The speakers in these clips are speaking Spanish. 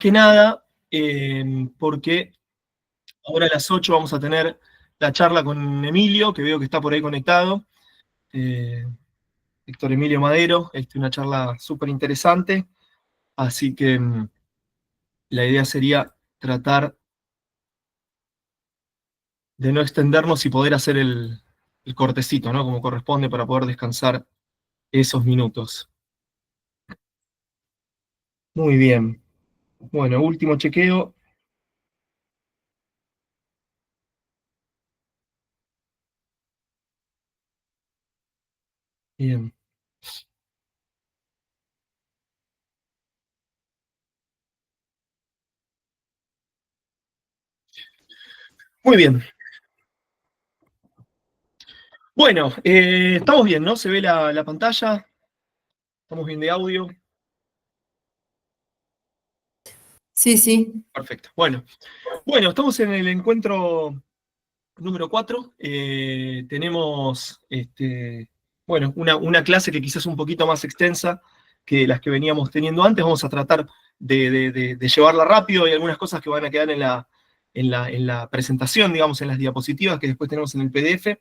que nada, porque ahora a las 8 vamos a tener la charla con Emilio, que veo que está por ahí conectado. Héctor Emilio Madero, una charla súper interesante. Así que la idea sería tratar de no extendernos y poder hacer el cortecito, ¿no? Como corresponde para poder descansar esos minutos. Muy bien. Bueno, último chequeo. Bien. Muy bien. Bueno, estamos bien, ¿no? Se ve la pantalla. Estamos bien de audio. Sí, sí. Perfecto. Bueno, estamos en el encuentro número 4. Tenemos una clase que quizás es un poquito más extensa que las que veníamos teniendo antes. Vamos a tratar de llevarla rápido. Hay algunas cosas que van a quedar en la presentación, digamos, en las diapositivas que después tenemos en el PDF,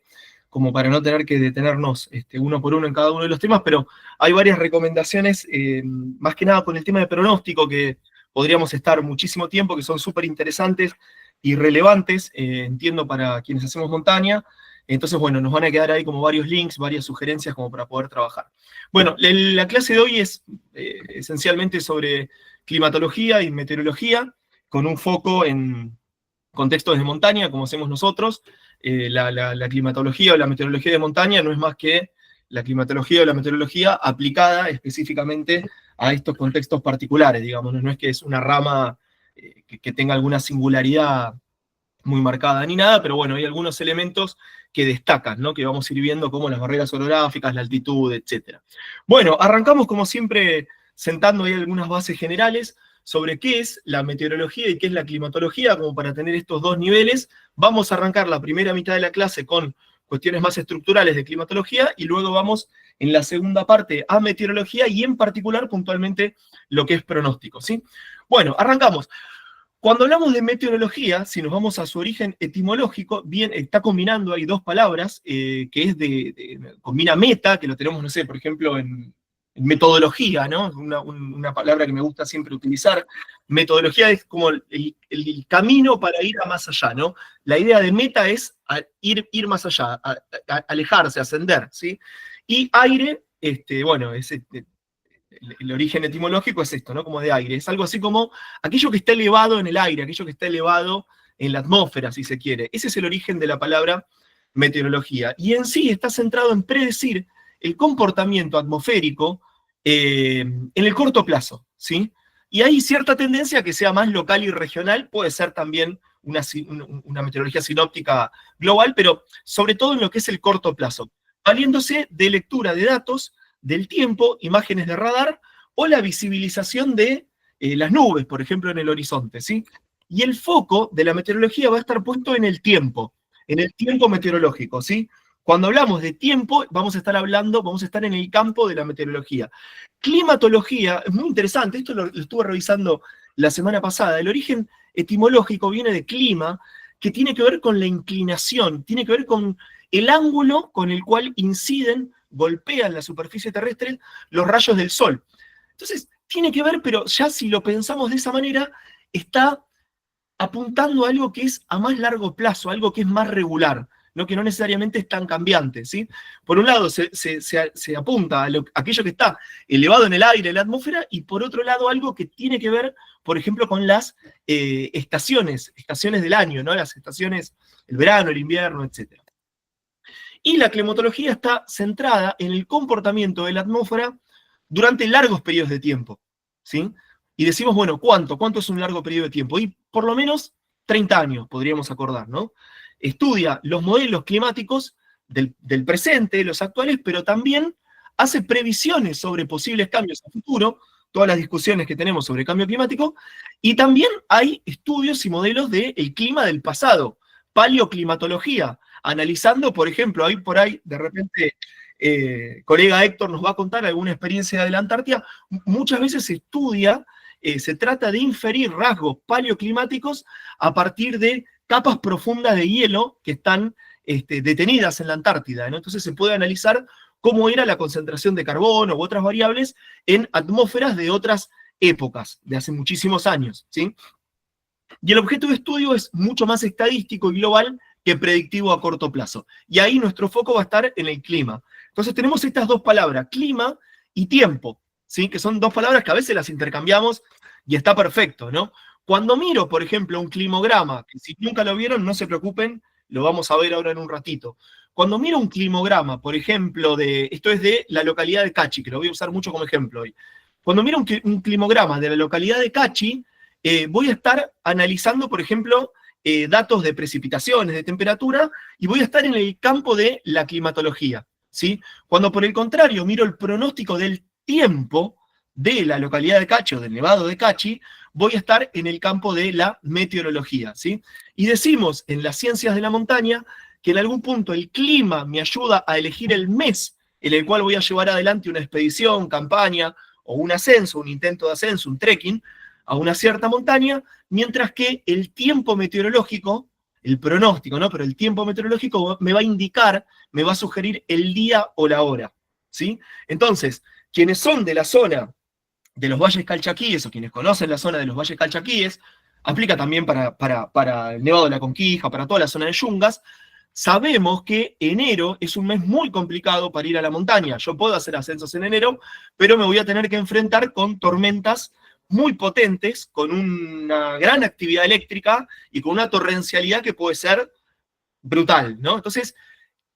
como para no tener que detenernos uno por uno en cada uno de los temas, pero hay varias recomendaciones, más que nada con el tema de pronóstico, que podríamos estar muchísimo tiempo, que son súper interesantes y relevantes, entiendo, para quienes hacemos montaña. Entonces, bueno, nos van a quedar ahí como varios links, varias sugerencias como para poder trabajar. Bueno, la clase de hoy es esencialmente sobre climatología y meteorología, con un foco en contextos de montaña, como hacemos nosotros. La climatología o la meteorología de montaña no es más que la climatología o la meteorología aplicada específicamente a estos contextos particulares, digamos, no es que es una rama que tenga alguna singularidad muy marcada ni nada, pero bueno, hay algunos elementos que destacan, ¿no? Que vamos a ir viendo, como las barreras orográficas, la altitud, etc. Bueno, arrancamos como siempre sentando ahí algunas bases generales sobre qué es la meteorología y qué es la climatología, como para tener estos dos niveles. Vamos a arrancar la primera mitad de la clase con cuestiones más estructurales de climatología, y luego vamos en la segunda parte a meteorología, y en particular puntualmente lo que es pronóstico, ¿sí? Bueno, arrancamos. Cuando hablamos de meteorología, si nos vamos a su origen etimológico, bien, está combinando, hay dos palabras, que es combina meta, que lo tenemos, no sé, por ejemplo, en metodología, ¿no? Una palabra que me gusta siempre utilizar. Metodología es como el camino para ir a más allá, ¿no? La idea de meta es ir más allá, alejarse, ascender, ¿sí? Y aire, bueno, es el origen etimológico es esto, ¿no? Como de aire. Es algo así como aquello que está elevado en el aire, aquello que está elevado en la atmósfera, si se quiere. Ese es el origen de la palabra meteorología. Y en sí está centrado en predecir el comportamiento atmosférico en el corto plazo, ¿sí? Y hay cierta tendencia a que sea más local y regional, puede ser también una meteorología sinóptica global, pero sobre todo en lo que es el corto plazo, valiéndose de lectura de datos del tiempo, imágenes de radar, o la visibilización de las nubes, por ejemplo, en el horizonte, ¿sí? Y el foco de la meteorología va a estar puesto en el tiempo meteorológico, ¿sí? Cuando hablamos de tiempo, vamos a estar en el campo de la meteorología. Climatología, es muy interesante, esto lo estuve revisando la semana pasada. El origen etimológico viene de clima, que tiene que ver con la inclinación, tiene que ver con el ángulo con el cual golpean la superficie terrestre los rayos del sol. Entonces, tiene que ver, pero ya si lo pensamos de esa manera, está apuntando a algo que es a más largo plazo, algo que es más regular, ¿no? Que no necesariamente es tan cambiante, ¿sí? Por un lado, se apunta a aquello que está elevado en el aire, en la atmósfera, y por otro lado, algo que tiene que ver, por ejemplo, con las estaciones del año, ¿no? Las estaciones, el verano, el invierno, etc. Y la climatología está centrada en el comportamiento de la atmósfera durante largos periodos de tiempo, ¿sí? Y decimos, bueno, ¿cuánto? ¿Cuánto es un largo periodo de tiempo? Y por lo menos 30 años, podríamos acordar, ¿no? Estudia los modelos climáticos del presente, los actuales, pero también hace previsiones sobre posibles cambios a futuro, todas las discusiones que tenemos sobre cambio climático, y también hay estudios y modelos del clima del pasado, paleoclimatología, analizando, por ejemplo, ahí por ahí, de repente, colega Héctor nos va a contar alguna experiencia de la Antártida. Muchas veces se estudia se trata de inferir rasgos paleoclimáticos a partir de capas profundas de hielo que están detenidas en la Antártida, ¿no? Entonces se puede analizar cómo era la concentración de carbono u otras variables en atmósferas de otras épocas, de hace muchísimos años, ¿sí? Y el objeto de estudio es mucho más estadístico y global que predictivo a corto plazo. Y ahí nuestro foco va a estar en el clima. Entonces tenemos estas dos palabras, clima y tiempo, ¿sí? Que son dos palabras que a veces las intercambiamos y está perfecto, ¿no? Cuando miro, por ejemplo, un climograma, que si nunca lo vieron, no se preocupen, lo vamos a ver ahora en un ratito. Cuando miro un climograma, por ejemplo, esto es de la localidad de Cachi, que lo voy a usar mucho como ejemplo hoy. Cuando miro un climograma de la localidad de Cachi, voy a estar analizando, por ejemplo, datos de precipitaciones, de temperatura, y voy a estar en el campo de la climatología, ¿sí? Cuando por el contrario miro el pronóstico del tiempo de la localidad de Cachi o del Nevado de Cachi, voy a estar en el campo de la meteorología, ¿sí? Y decimos en las ciencias de la montaña que en algún punto el clima me ayuda a elegir el mes en el cual voy a llevar adelante una expedición, campaña, o un ascenso, un intento de ascenso, un trekking, a una cierta montaña, mientras que el tiempo meteorológico, el pronóstico, ¿no? Pero el tiempo meteorológico me va a indicar, me va a sugerir el día o la hora, ¿sí? Entonces, quienes son de la zona de los valles calchaquíes, o quienes conocen la zona de los valles calchaquíes, aplica también para el Nevado de la Conquija, para toda la zona de Yungas, sabemos que enero es un mes muy complicado para ir a la montaña. Yo puedo hacer ascensos en enero, pero me voy a tener que enfrentar con tormentas muy potentes, con una gran actividad eléctrica y con una torrencialidad que puede ser brutal, ¿no? Entonces,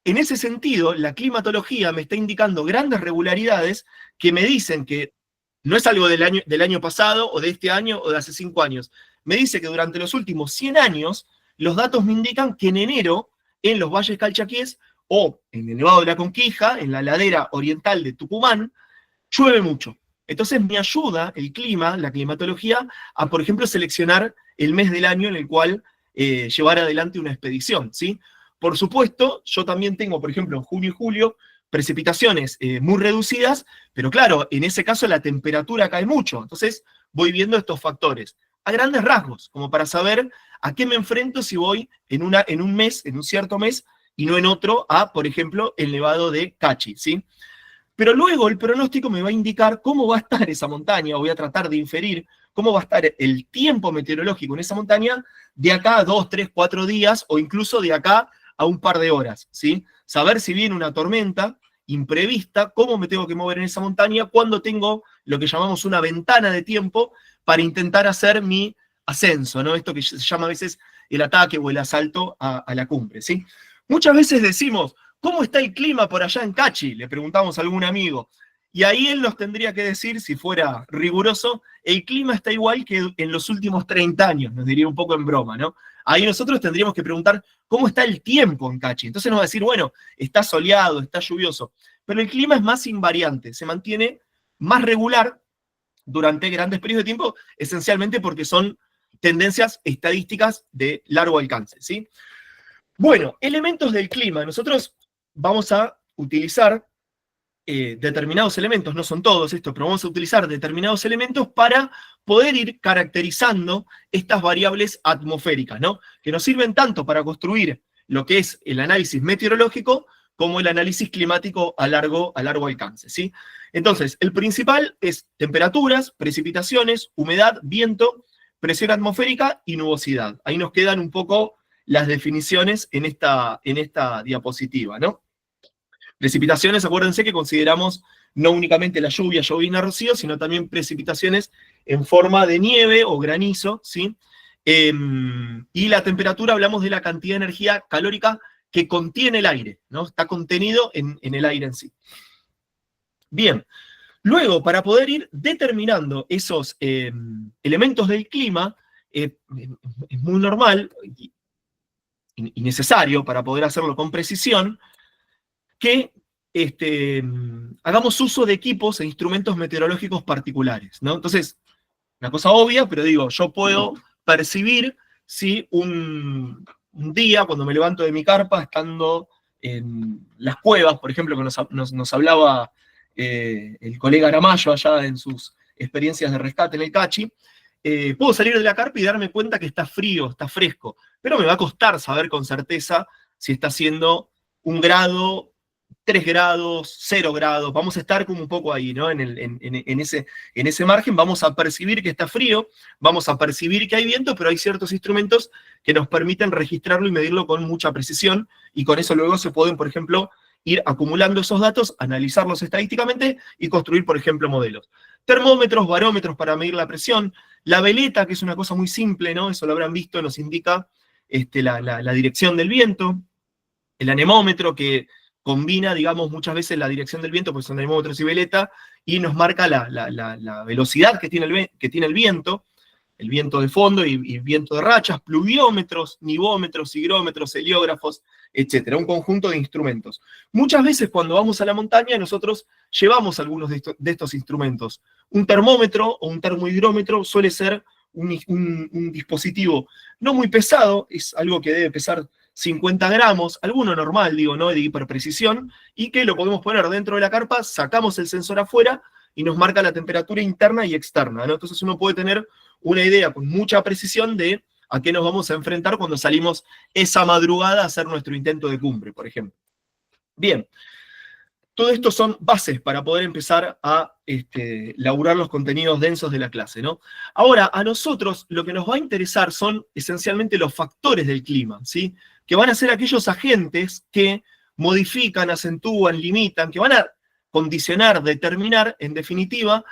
en ese sentido, la climatología me está indicando grandes regularidades que me dicen que no es algo del año pasado o de este año o de hace 5 años. Me dice que durante los últimos 100 años, los datos me indican que en enero, en los valles calchaquíes o en el Nevado de la Conquija, en la ladera oriental de Tucumán, llueve mucho. Entonces me ayuda el clima, la climatología, a, por ejemplo, seleccionar el mes del año en el cual llevar adelante una expedición, ¿sí? Por supuesto, yo también tengo, por ejemplo, en junio y julio, precipitaciones muy reducidas, pero claro, en ese caso la temperatura cae mucho, entonces voy viendo estos factores, a grandes rasgos, como para saber a qué me enfrento si voy en un mes, en un cierto mes, y no en otro, a, por ejemplo, el Nevado de Cachi, ¿sí? Pero luego el pronóstico me va a indicar cómo va a estar esa montaña, o voy a tratar de inferir cómo va a estar el tiempo meteorológico en esa montaña de acá a 2, 3, 4 días, o incluso de acá a un par de horas, ¿sí? Saber si viene una tormenta imprevista, cómo me tengo que mover en esa montaña, cuando tengo lo que llamamos una ventana de tiempo para intentar hacer mi ascenso, ¿no? Esto que se llama a veces el ataque o el asalto a la cumbre, ¿sí? Muchas veces decimos, ¿cómo está el clima por allá en Cachi? Le preguntamos a algún amigo. Y ahí él nos tendría que decir, si fuera riguroso, el clima está igual que en los últimos 30 años, nos diría un poco en broma, ¿no? Ahí nosotros tendríamos que preguntar, ¿cómo está el tiempo en Cachi? Entonces nos va a decir, bueno, está soleado, está lluvioso. Pero el clima es más invariante, se mantiene más regular durante grandes periodos de tiempo, esencialmente porque son tendencias estadísticas de largo alcance, ¿sí? Bueno, elementos del clima. Nosotros vamos a utilizar determinados elementos, no son todos estos, pero vamos a utilizar determinados elementos para poder ir caracterizando estas variables atmosféricas, ¿no? Que nos sirven tanto para construir lo que es el análisis meteorológico como el análisis climático a largo alcance, ¿sí? Entonces, el principal es temperaturas, precipitaciones, humedad, viento, presión atmosférica y nubosidad. Ahí nos quedan un poco las definiciones en esta diapositiva, ¿no? Precipitaciones, acuérdense que consideramos no únicamente la lluvia, llovizna, rocío, sino también precipitaciones en forma de nieve o granizo, ¿sí? Y la temperatura, hablamos de la cantidad de energía calórica que contiene el aire, ¿no? Está contenido en el aire en sí. Bien, luego, para poder ir determinando esos elementos del clima, es muy normal y necesario para poder hacerlo con precisión, que hagamos uso de equipos e instrumentos meteorológicos particulares, ¿no? Entonces, una cosa obvia, pero digo, yo puedo percibir si un día, cuando me levanto de mi carpa, estando en las cuevas, por ejemplo, que nos hablaba el colega Aramayo allá en sus experiencias de rescate en el Cachi, puedo salir de la carpa y darme cuenta que está frío, está fresco, pero me va a costar saber con certeza si está haciendo 1 grado, 3 grados, 0 grados, vamos a estar como un poco ahí, ¿no? En ese margen vamos a percibir que está frío, vamos a percibir que hay viento, pero hay ciertos instrumentos que nos permiten registrarlo y medirlo con mucha precisión, y con eso luego se pueden, por ejemplo, ir acumulando esos datos, analizarlos estadísticamente y construir, por ejemplo, modelos. Termómetros, barómetros para medir la presión, la veleta, que es una cosa muy simple, ¿no? Eso lo habrán visto, nos indica la dirección del viento, el anemómetro, que combina, digamos, muchas veces la dirección del viento, pues son anemómetros y veleta, y nos marca la velocidad que tiene el viento de fondo y viento de rachas, pluviómetros, nivómetros, higrómetros, heliógrafos, etcétera, un conjunto de instrumentos. Muchas veces cuando vamos a la montaña nosotros llevamos algunos de estos instrumentos. Un termómetro o un termohigrómetro suele ser un dispositivo no muy pesado, es algo que debe pesar 50 gramos, alguno normal, digo, ¿no? De hiperprecisión, y que lo podemos poner dentro de la carpa, sacamos el sensor afuera y nos marca la temperatura interna y externa, ¿no? Entonces uno puede tener una idea con mucha precisión de a qué nos vamos a enfrentar cuando salimos esa madrugada a hacer nuestro intento de cumbre, por ejemplo. Bien, todo esto son bases para poder empezar a laburar los contenidos densos de la clase, ¿no? Ahora, a nosotros lo que nos va a interesar son esencialmente los factores del clima, ¿sí? Que van a ser aquellos agentes que modifican, acentúan, limitan, que van a condicionar, determinar, en definitiva,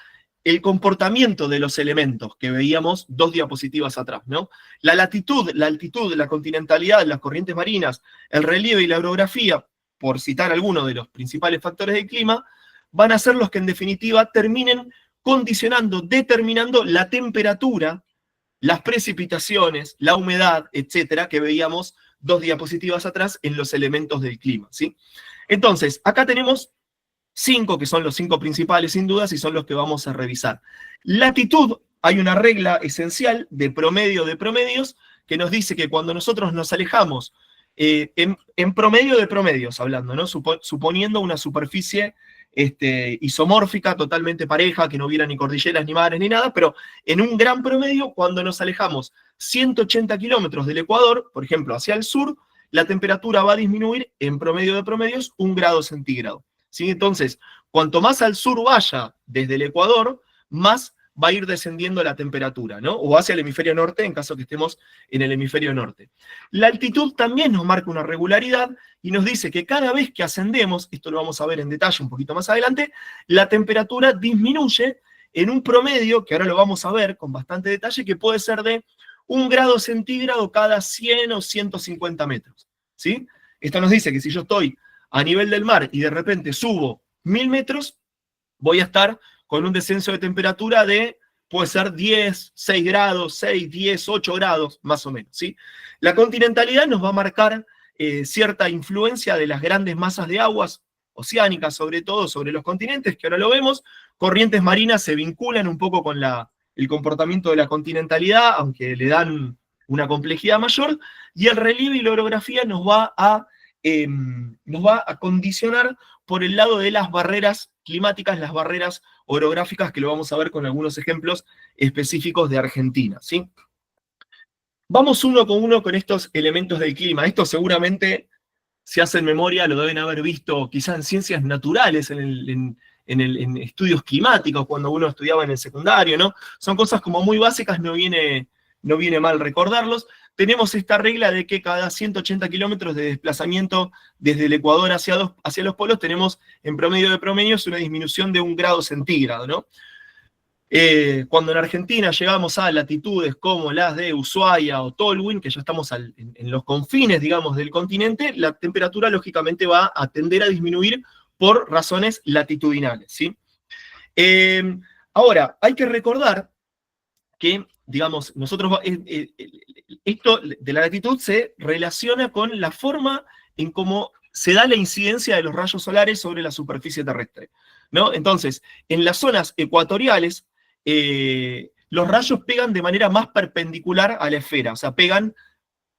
el comportamiento de los elementos que veíamos 2 diapositivas atrás, ¿no? La latitud, la altitud, la continentalidad, las corrientes marinas, el relieve y la orografía, por citar algunos de los principales factores del clima, van a ser los que en definitiva terminen condicionando, determinando la temperatura, las precipitaciones, la humedad, etcétera, que veíamos 2 diapositivas atrás en los elementos del clima, ¿sí? Entonces, acá tenemos 5, que son los 5 principales sin dudas, y son los que vamos a revisar. Latitud, hay una regla esencial de promedio de promedios, que nos dice que cuando nosotros nos alejamos, en promedio de promedios hablando, ¿no? Suponiendo una superficie isomórfica, totalmente pareja, que no hubiera ni cordilleras, ni mares, ni nada, pero en un gran promedio, cuando nos alejamos 180 kilómetros del Ecuador, por ejemplo, hacia el sur, la temperatura va a disminuir en promedio de promedios 1 grado centígrado. ¿Sí? Entonces, cuanto más al sur vaya desde el Ecuador, más va a ir descendiendo la temperatura, ¿no? O hacia el hemisferio norte, en caso que estemos en el hemisferio norte. La altitud también nos marca una regularidad y nos dice que cada vez que ascendemos, esto lo vamos a ver en detalle un poquito más adelante, la temperatura disminuye en un promedio, que ahora lo vamos a ver con bastante detalle, que puede ser de 1 grado centígrado cada 100 o 150 metros, ¿sí? Esto nos dice que si yo estoy a nivel del mar y de repente subo 1000 metros, voy a estar con un descenso de temperatura de, puede ser 10, 6 grados, 6, 10, 8 grados, más o menos, ¿sí? La continentalidad nos va a marcar cierta influencia de las grandes masas de aguas oceánicas, sobre todo sobre los continentes, que ahora lo vemos. Corrientes marinas se vinculan un poco con el comportamiento de la continentalidad, aunque le dan una complejidad mayor, y el relieve y la orografía nos va a condicionar por el lado de las barreras climáticas, las barreras orográficas, que lo vamos a ver con algunos ejemplos específicos de Argentina, ¿sí? Vamos uno con estos elementos del clima. Esto seguramente, si hacen memoria, lo deben haber visto quizás en ciencias naturales, en estudios climáticos, cuando uno estudiaba en el secundario, ¿no? Son cosas como muy básicas, no viene mal recordarlos. Tenemos esta regla de que cada 180 kilómetros de desplazamiento desde el Ecuador hacia los polos tenemos en promedio de promedios una disminución de 1 grado centígrado, ¿no? Cuando en Argentina llegamos a latitudes como las de Ushuaia o Tolwyn, que ya estamos en los confines, digamos, del continente, la temperatura lógicamente va a tender a disminuir por razones latitudinales, ¿sí? Ahora, hay que recordar que, digamos, nosotros, esto de la latitud se relaciona con la forma en cómo se da la incidencia de los rayos solares sobre la superficie terrestre, ¿no? Entonces, en las zonas ecuatoriales, los rayos pegan de manera más perpendicular a la esfera, o sea, pegan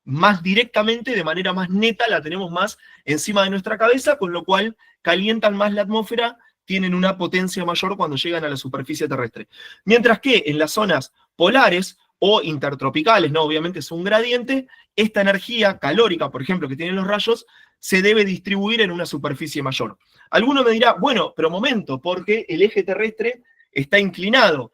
más directamente, de manera más neta, la tenemos más encima de nuestra cabeza, con lo cual calientan más la atmósfera tienen una potencia mayor cuando llegan a la superficie terrestre. Mientras que en las zonas polares o intertropicales, ¿no? Obviamente es un gradiente, esta energía calórica, por ejemplo, que tienen los rayos, se debe distribuir en una superficie mayor. Alguno me dirá, bueno, pero momento, porque el eje terrestre está inclinado.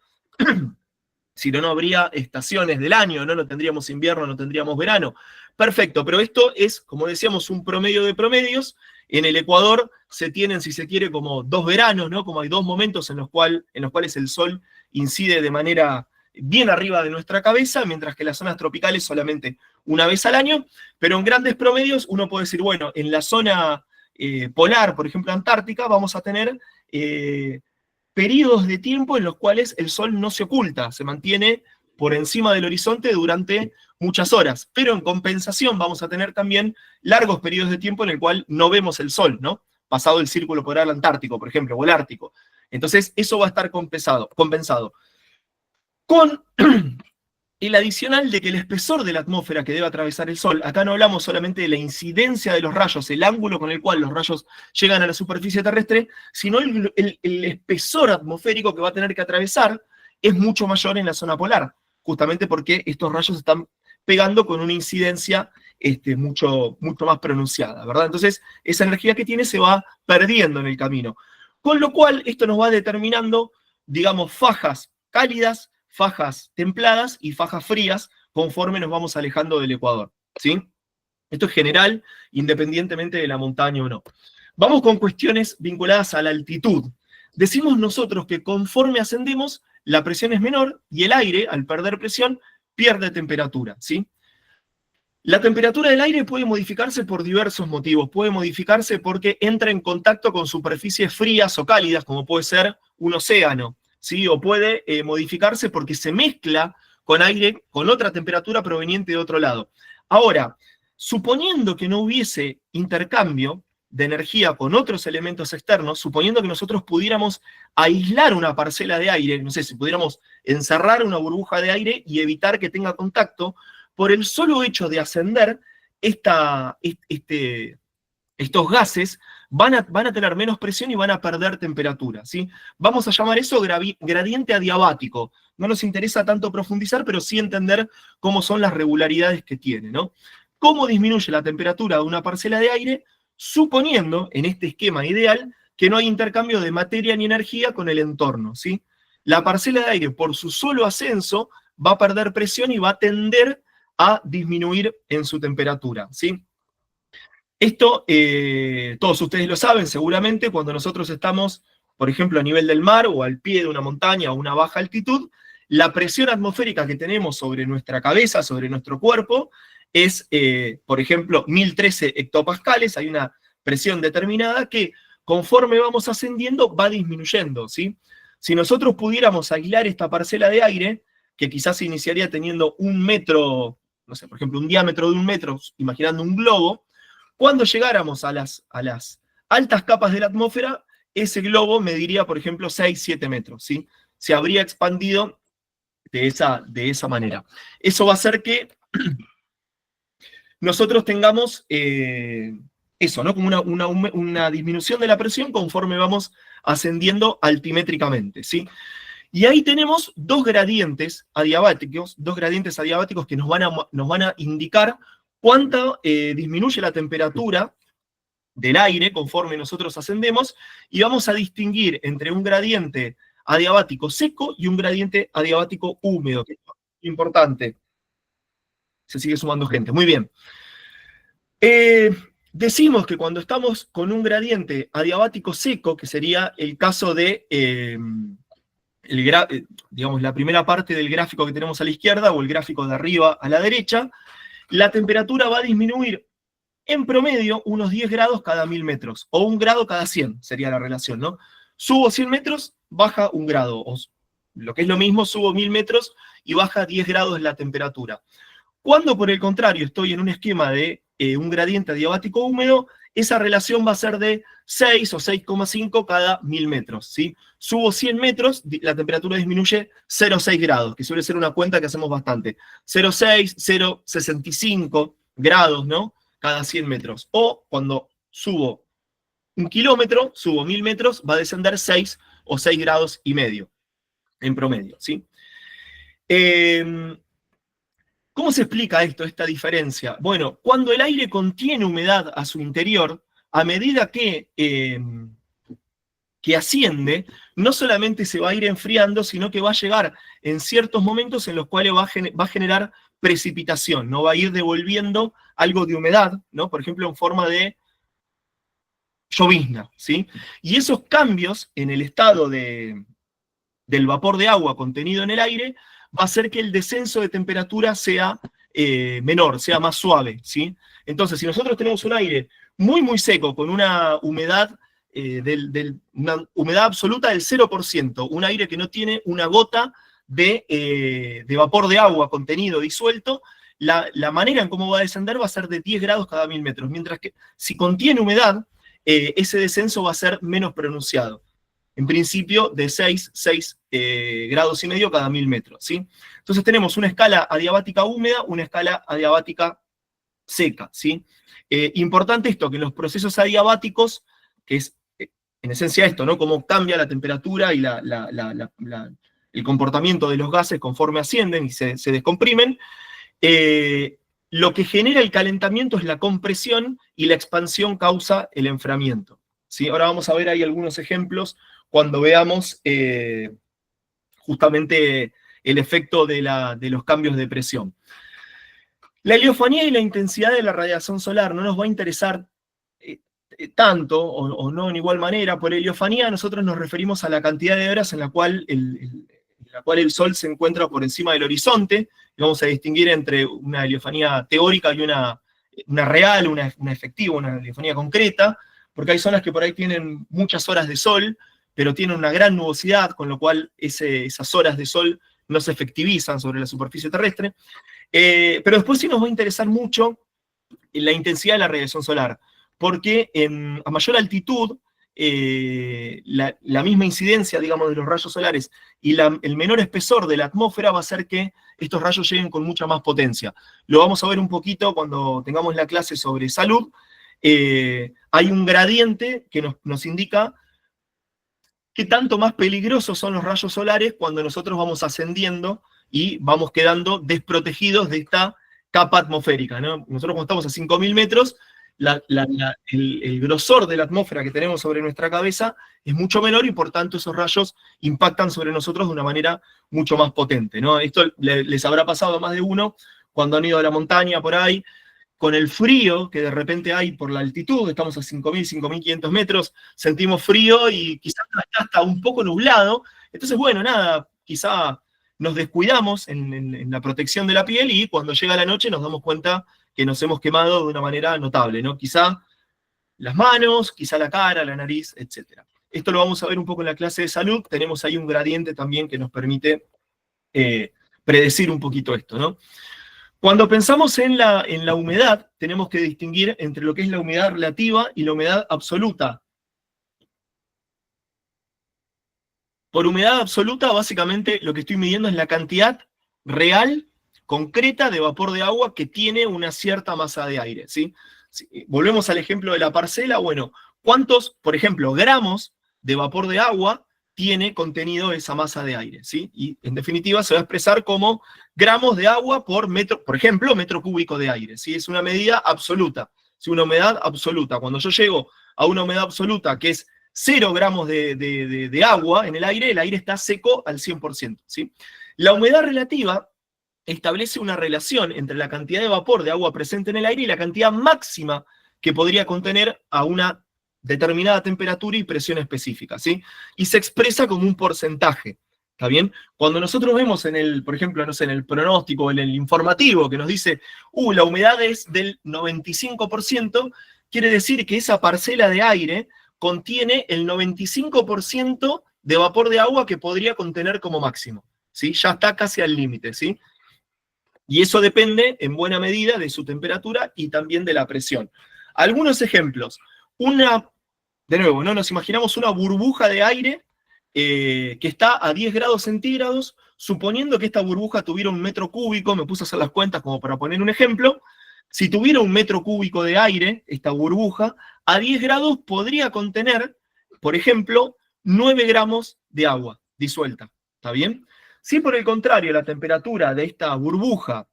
Si no, no habría estaciones del año, ¿no? No tendríamos invierno, no tendríamos verano. Perfecto, pero esto es, como decíamos, un promedio de promedios. En el Ecuador se tienen, si se quiere, como dos veranos, ¿no? Como hay dos momentos en los cuales el sol incide de manera bien arriba de nuestra cabeza, mientras que las zonas tropicales solamente una vez al año, pero en grandes promedios uno puede decir, bueno, en la zona polar, por ejemplo, Antártica, vamos a tener periodos de tiempo en los cuales el sol no se oculta, se mantiene por encima del horizonte durante muchas horas, pero en compensación vamos a tener también largos periodos de tiempo en el cual no vemos el sol, ¿no? Pasado el círculo polar antártico, por ejemplo, o el ártico. Entonces, eso va a estar compensado. Con el adicional de que el espesor de la atmósfera que debe atravesar el Sol, acá no hablamos solamente de la incidencia de los rayos, el ángulo con el cual los rayos llegan a la superficie terrestre, sino el espesor atmosférico que va a tener que atravesar es mucho mayor en la zona polar, justamente porque estos rayos están pegando con una incidencia mucho más pronunciada, ¿verdad? Entonces, esa energía que tiene se va perdiendo en el camino. Con lo cual, esto nos va determinando, digamos, fajas cálidas, fajas templadas y fajas frías conforme nos vamos alejando del Ecuador, ¿sí? Esto es general, independientemente de la montaña o no. Vamos con cuestiones vinculadas a la altitud. Decimos nosotros que conforme ascendemos, la presión es menor y el aire, al perder presión, pierde temperatura, ¿sí? La temperatura del aire puede modificarse por diversos motivos. Puede modificarse porque entra en contacto con superficies frías o cálidas, como puede ser un océano, ¿sí? O puede modificarse porque se mezcla con aire con otra temperatura proveniente de otro lado. Ahora, suponiendo que no hubiese intercambio de energía con otros elementos externos, suponiendo que nosotros pudiéramos aislar una parcela de aire, no sé, si pudiéramos encerrar una burbuja de aire y evitar que tenga contacto, por el solo hecho de ascender, estos gases van a tener menos presión y van a perder temperatura, ¿sí? Vamos a llamar eso gradiente adiabático. No nos interesa tanto profundizar, pero sí entender cómo son las regularidades que tiene, ¿no? ¿Cómo disminuye la temperatura de una parcela de aire? Suponiendo, en este esquema ideal, que no hay intercambio de materia ni energía con el entorno, ¿sí? La parcela de aire, por su solo ascenso, va a perder presión y va a tender a disminuir en su temperatura, ¿sí? Esto todos ustedes lo saben seguramente, cuando nosotros estamos, por ejemplo, a nivel del mar o al pie de una montaña o una baja altitud, la presión atmosférica que tenemos sobre nuestra cabeza, sobre nuestro cuerpo, es, por ejemplo, 1013 hectopascales. Hay una presión determinada que conforme vamos ascendiendo va disminuyendo, ¿sí? Si nosotros pudiéramos aislar esta parcela de aire, que quizás iniciaría teniendo un metro, no sé, por ejemplo, un diámetro de 1 metro, imaginando un globo, cuando llegáramos a las altas capas de la atmósfera, ese globo mediría, por ejemplo, 6, 7 metros, ¿sí? Se habría expandido de esa manera. Eso va a hacer que nosotros tengamos eso, ¿no? Como una disminución de la presión conforme vamos ascendiendo altimétricamente, ¿sí? Y ahí tenemos dos gradientes adiabáticos que nos van a indicar cuánto disminuye la temperatura del aire conforme nosotros ascendemos, y vamos a distinguir entre un gradiente adiabático seco y un gradiente adiabático húmedo, que es importante. Se sigue sumando gente, muy bien. Decimos que cuando estamos con un adiabático seco, que sería el caso de digamos, la primera parte del gráfico que tenemos a la izquierda, o el gráfico de arriba a la derecha, la temperatura va a disminuir en promedio unos 10 grados cada 1000 metros, o 1 grado cada 100 sería la relación, ¿no? Subo 100 metros, baja 1 grado, o lo que es lo mismo, subo 1000 metros y baja 10 grados la temperatura. Cuando, por el contrario, estoy en un esquema de un gradiente adiabático húmedo, esa relación va a ser de 6 o 6,5 cada 1000 metros, ¿sí? Subo 100 metros, la temperatura disminuye 0,6 grados, que suele ser una cuenta que hacemos bastante. 0,6, 0,65 grados, ¿no? Cada 100 metros. O cuando subo un kilómetro, subo 1000 metros, va a descender 6 o 6 grados y medio, en promedio, ¿sí? ¿Cómo se explica esto, esta diferencia? Bueno, cuando el aire contiene humedad a su interior, a medida que asciende, no solamente se va a ir enfriando, sino que va a llegar en ciertos momentos en los cuales va a generar precipitación, ¿no? Va a ir devolviendo algo de humedad, ¿no? Por ejemplo, en forma de llovizna, ¿sí? Y esos cambios en el estado del vapor de agua contenido en el aire va a hacer que el descenso de temperatura sea menor, sea más suave, ¿sí? Entonces, si nosotros tenemos un aire muy, muy seco, con una humedad una humedad absoluta del 0%, un aire que no tiene una gota de vapor de agua contenido disuelto, la manera en cómo va a descender va a ser de 10 grados cada 1000 metros, mientras que si contiene humedad, ese descenso va a ser menos pronunciado. En principio, de 6 grados y medio cada 1000 metros, ¿sí? Entonces tenemos una escala adiabática húmeda, una escala adiabática seca, ¿sí? Importante esto, que en los procesos adiabáticos, que es en esencia esto, ¿no? Cómo cambia la temperatura y el comportamiento de los gases conforme ascienden y se descomprimen, lo que genera el calentamiento es la compresión y la expansión causa el enfriamiento, ¿sí? Ahora vamos a ver ahí algunos ejemplos cuando veamos justamente el efecto de los cambios de presión. La heliofanía y la intensidad de la radiación solar no nos va a interesar tanto, o no en igual manera. Por heliofanía nosotros nos referimos a la cantidad de horas en la cual el Sol se encuentra por encima del horizonte, y vamos a distinguir entre una heliofanía teórica y una real, una efectiva, una heliofanía concreta, porque hay zonas que por ahí tienen muchas horas de Sol, pero tienen una gran nubosidad, con lo cual esas horas de Sol no se efectivizan sobre la superficie terrestre. Pero después sí nos va a interesar mucho la intensidad de la radiación solar, porque a mayor altitud, la misma incidencia, digamos, de los rayos solares y el menor espesor de la atmósfera va a hacer que estos rayos lleguen con mucha más potencia. Lo vamos a ver un poquito cuando tengamos la clase sobre salud. Hay un gradiente que nos indica qué tanto más peligrosos son los rayos solares cuando nosotros vamos ascendiendo y vamos quedando desprotegidos de esta capa atmosférica, ¿no? Nosotros cuando estamos a 5000 metros, el grosor de la atmósfera que tenemos sobre nuestra cabeza es mucho menor y por tanto esos rayos impactan sobre nosotros de una manera mucho más potente, ¿no? Esto les habrá pasado a más de uno cuando han ido a la montaña por ahí, con el frío que de repente hay por la altitud, estamos a 5000, 5500 metros, sentimos frío y quizás está hasta un poco nublado. Entonces, bueno, nada, quizá nos descuidamos en la protección de la piel y cuando llega la noche nos damos cuenta que nos hemos quemado de una manera notable, ¿no? Quizá las manos, quizá la cara, la nariz, etc. Esto lo vamos a ver un poco en la clase de salud. Tenemos ahí un gradiente también que nos permite predecir un poquito esto, ¿no? Cuando pensamos en la humedad, tenemos que distinguir entre lo que es la humedad relativa y la humedad absoluta. Por humedad absoluta, básicamente, lo que estoy midiendo es la cantidad real, concreta, de vapor de agua que tiene una cierta masa de aire, ¿sí? Si volvemos al ejemplo de la parcela, bueno, ¿cuántos, por ejemplo, gramos de vapor de agua tiene contenido esa masa de aire, ¿sí? Y en definitiva se va a expresar como gramos de agua por metro, por ejemplo, metro cúbico de aire, ¿sí? Es una medida absoluta, ¿sí? Una humedad absoluta. Cuando yo llego a una humedad absoluta que es 0 gramos de agua en el aire está seco al 100%, ¿sí? La humedad relativa establece una relación entre la cantidad de vapor de agua presente en el aire y la cantidad máxima que podría contener a una determinada temperatura y presión específica, ¿sí? Y se expresa como un porcentaje, ¿está bien? Cuando nosotros vemos por ejemplo, no sé, en el pronóstico o en el informativo que nos dice, la humedad es del 95%, quiere decir que esa parcela de aire contiene el 95% de vapor de agua que podría contener como máximo, ¿sí? Ya está casi al límite, ¿sí? Y eso depende en buena medida de su temperatura y también de la presión. Algunos ejemplos. De nuevo, ¿no? Nos imaginamos una burbuja de aire que está a 10 grados centígrados, suponiendo que esta burbuja tuviera 1 metro cúbico, me puse a hacer las cuentas como para poner un ejemplo, Si tuviera 1 metro cúbico de aire, esta burbuja, a 10 grados podría contener, por ejemplo, 9 gramos de agua disuelta. ¿Está bien? Si por el contrario la temperatura de esta burbuja,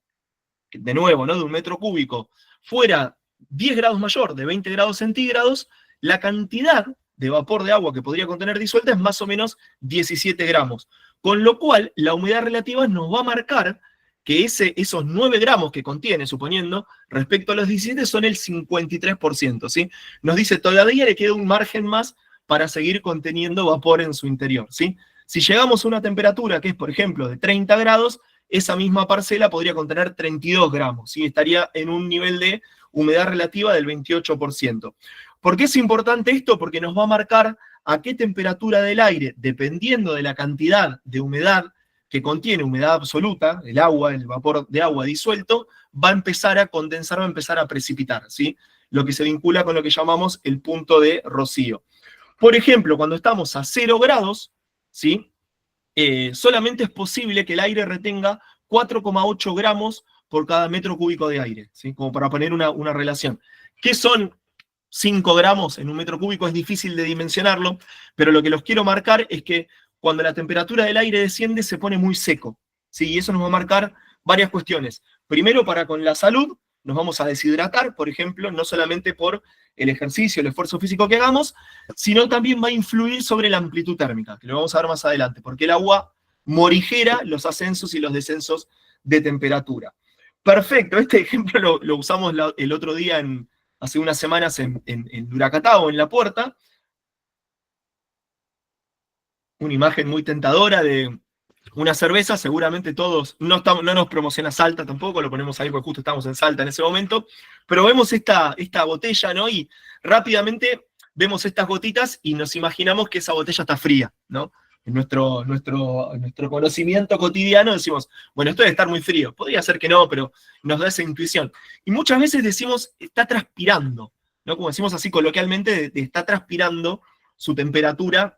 de nuevo, ¿no?, de 1 metro cúbico, fuera 10 grados mayor, de 20 grados centígrados, la cantidad de vapor de agua que podría contener disuelta es más o menos 17 gramos. Con lo cual, la humedad relativa nos va a marcar que esos 9 gramos que contiene, suponiendo, respecto a los 17, son el 53%, ¿sí? Nos dice, todavía le queda un margen más para seguir conteniendo vapor en su interior, ¿sí? Si llegamos a una temperatura que es, por ejemplo, de 30 grados, esa misma parcela podría contener 32 gramos, ¿sí? Estaría en un nivel de humedad relativa del 28%. ¿Por qué es importante esto? Porque nos va a marcar a qué temperatura del aire, dependiendo de la cantidad de humedad que contiene, humedad absoluta, el agua, el vapor de agua disuelto, va a empezar a condensar, va a empezar a precipitar, ¿sí? Lo que se vincula con lo que llamamos el punto de rocío. Por ejemplo, cuando estamos a 0 grados, ¿sí?, solamente es posible que el aire retenga 4,8 gramos por cada metro cúbico de aire, ¿sí? Como para poner una relación. ¿Qué son 5 gramos en 1 metro cúbico? Es difícil de dimensionarlo, pero lo que los quiero marcar es que cuando la temperatura del aire desciende se pone muy seco, ¿sí? Y eso nos va a marcar varias cuestiones. Primero, para con la salud, nos vamos a deshidratar, por ejemplo, no solamente por el ejercicio, el esfuerzo físico que hagamos, sino también va a influir sobre la amplitud térmica, que lo vamos a ver más adelante, porque el agua morigera los ascensos y los descensos de temperatura. Perfecto, este ejemplo lo usamos el otro día, hace unas semanas, en Duracatao, en La Puerta. Una imagen muy tentadora de una cerveza, seguramente todos, no nos promociona Salta tampoco, lo ponemos ahí porque justo estamos en Salta en ese momento, pero vemos esta botella, ¿no? Y rápidamente vemos estas gotitas y nos imaginamos que esa botella está fría, ¿no? En nuestro conocimiento cotidiano decimos, bueno, esto debe estar muy frío. Podría ser que no, pero nos da esa intuición. Y muchas veces decimos, está transpirando, ¿no? Como decimos así coloquialmente, está transpirando, su temperatura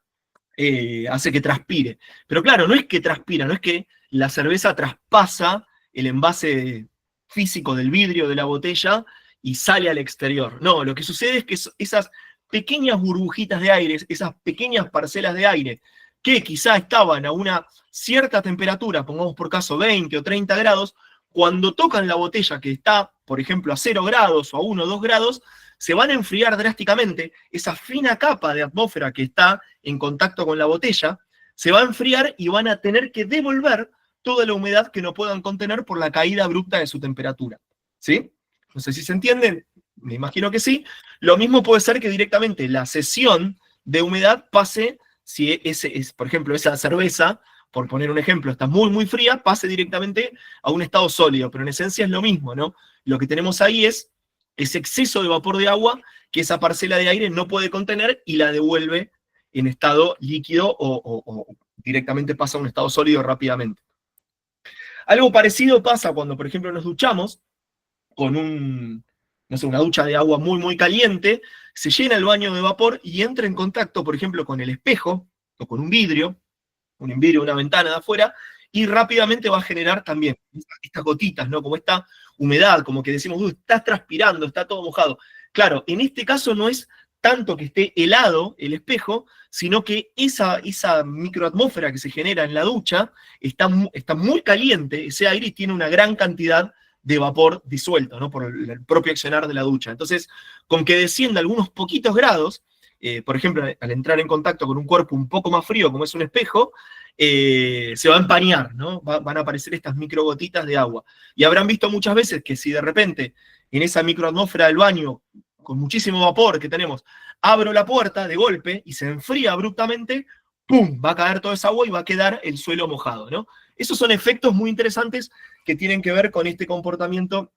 hace que transpire. Pero claro, no es que transpira, no es que la cerveza traspasa el envase físico del vidrio de la botella y sale al exterior. No, lo que sucede es que esas pequeñas burbujitas de aire, esas pequeñas parcelas de aire, que quizá estaban a una cierta temperatura, pongamos por caso 20 o 30 grados, cuando tocan la botella que está, por ejemplo, a 0 grados o a 1 o 2 grados, se van a enfriar drásticamente. Esa fina capa de atmósfera que está en contacto con la botella se va a enfriar y van a tener que devolver toda la humedad que no puedan contener por la caída abrupta de su temperatura. ¿Sí? No sé si se entienden, me imagino que sí. Lo mismo puede ser que directamente la cesión de humedad pase, si por ejemplo, esa cerveza, por poner un ejemplo, está muy, muy fría, pase directamente a un estado sólido, pero en esencia es lo mismo, ¿no? Lo que tenemos ahí es ese exceso de vapor de agua que esa parcela de aire no puede contener y la devuelve en estado líquido o directamente pasa a un estado sólido rápidamente. Algo parecido pasa cuando, por ejemplo, nos duchamos con una ducha de agua muy, muy caliente, se llena el baño de vapor y entra en contacto, por ejemplo, con el espejo o con un vidrio, una ventana de afuera, y rápidamente va a generar también estas gotitas, ¿no? Como esta humedad, como que decimos, está transpirando, está todo mojado. Claro, en este caso no es tanto que esté helado el espejo, sino que esa microatmósfera que se genera en la ducha está muy caliente, ese aire, y tiene una gran cantidad de vapor disuelto, ¿no? Por el propio accionar de la ducha. Entonces, con que descienda algunos poquitos grados, por ejemplo, al entrar en contacto con un cuerpo un poco más frío, como es un espejo, se va a empañar, ¿no? Van a aparecer estas microgotitas de agua. Y habrán visto muchas veces que si de repente en esa microatmósfera del baño, con muchísimo vapor que tenemos, abro la puerta de golpe y se enfría abruptamente, ¡pum!, va a caer toda esa agua y va a quedar el suelo mojado, ¿no? Esos son efectos muy interesantes que tienen que ver con este comportamiento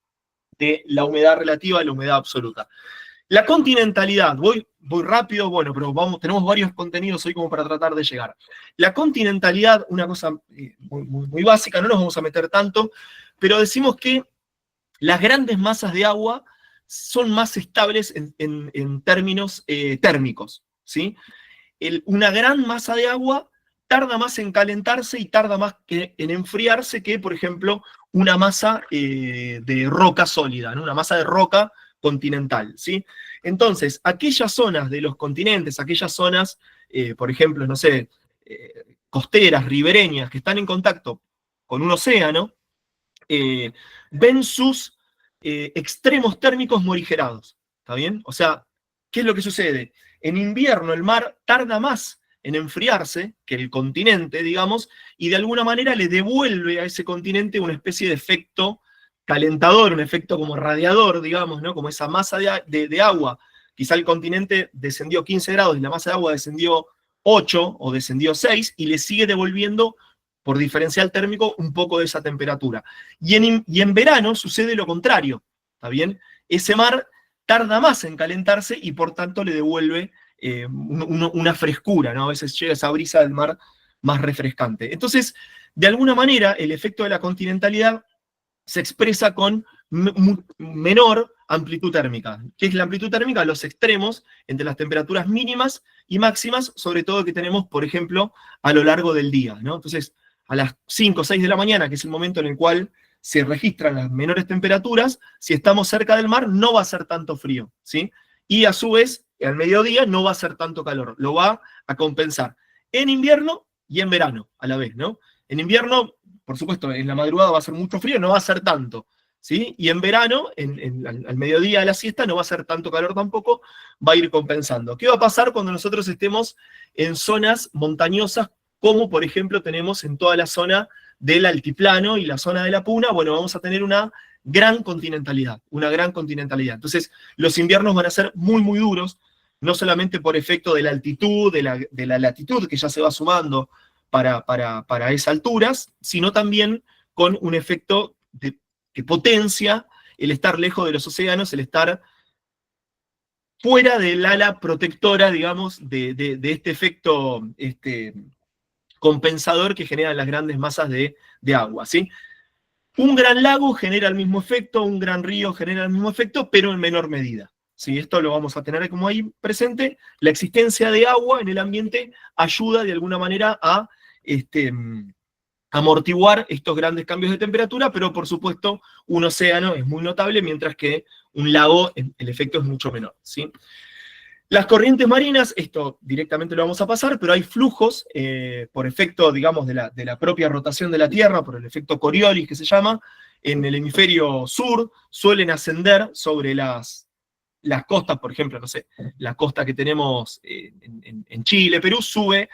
de la humedad relativa a la humedad absoluta. La continentalidad, voy rápido, bueno, pero tenemos varios contenidos hoy como para tratar de llegar. La continentalidad, una cosa muy básica, no nos vamos a meter tanto, pero decimos que las grandes masas de agua son más estables en términos térmicos, ¿sí? Una gran masa de agua tarda más en calentarse y tarda más en enfriarse que, por ejemplo, una masa de roca sólida, ¿no? Una masa de roca continental, ¿sí? Entonces, aquellas zonas de los continentes, aquellas zonas, por ejemplo, no sé, costeras, ribereñas, que están en contacto con un océano, ven sus extremos térmicos morigerados, ¿está bien? O sea, ¿qué es lo que sucede? En invierno el mar tarda más en enfriarse que el continente, digamos, y de alguna manera le devuelve a ese continente una especie de efecto calentador, un efecto como radiador, digamos, ¿no? Como esa masa de agua. Quizá el continente descendió 15 grados y la masa de agua descendió 8 o descendió 6 y le sigue devolviendo por diferencial térmico un poco de esa temperatura. Y en verano sucede lo contrario, ¿está bien? Ese mar tarda más en calentarse y por tanto le devuelve una frescura, ¿no? A veces llega esa brisa del mar más refrescante. Entonces, de alguna manera, el efecto de la continentalidad se expresa con menor amplitud térmica. ¿Qué es la amplitud térmica? Los extremos entre las temperaturas mínimas y máximas, sobre todo que tenemos, por ejemplo, a lo largo del día, ¿no? Entonces, a las 5 o 6 de la mañana, que es el momento en el cual se registran las menores temperaturas, si estamos cerca del mar no va a ser tanto frío, ¿sí? Y a su vez, al mediodía no va a ser tanto calor, lo va a compensar en invierno y en verano a la vez, ¿no? En invierno, por supuesto, en la madrugada va a ser mucho frío, no va a ser tanto, ¿sí? Y en verano, al mediodía de la siesta, no va a ser tanto calor tampoco, va a ir compensando. ¿Qué va a pasar cuando nosotros estemos en zonas montañosas, como por ejemplo tenemos en toda la zona del altiplano y la zona de la Puna? Bueno, vamos a tener una gran continentalidad, una gran continentalidad. Entonces, los inviernos van a ser muy, muy duros, no solamente por efecto de la altitud, de la latitud que ya se va sumando para esas alturas, sino también con un efecto que potencia el estar lejos de los océanos, el estar fuera del ala protectora, digamos, de este efecto compensador que generan las grandes masas de agua, ¿sí? Un gran lago genera el mismo efecto, un gran río genera el mismo efecto, pero en menor medida. ¿Sí? Esto lo vamos a tener como ahí presente. La existencia de agua en el ambiente ayuda de alguna manera a amortiguar estos grandes cambios de temperatura, pero por supuesto un océano es muy notable, mientras que un lago el efecto es mucho menor, ¿sí? Las corrientes marinas, esto directamente lo vamos a pasar, pero hay flujos por efecto, digamos, de la propia rotación de la Tierra, por el efecto Coriolis que se llama, en el hemisferio sur suelen ascender sobre las costas, por ejemplo, no sé, la costa que tenemos en Chile, Perú, sube,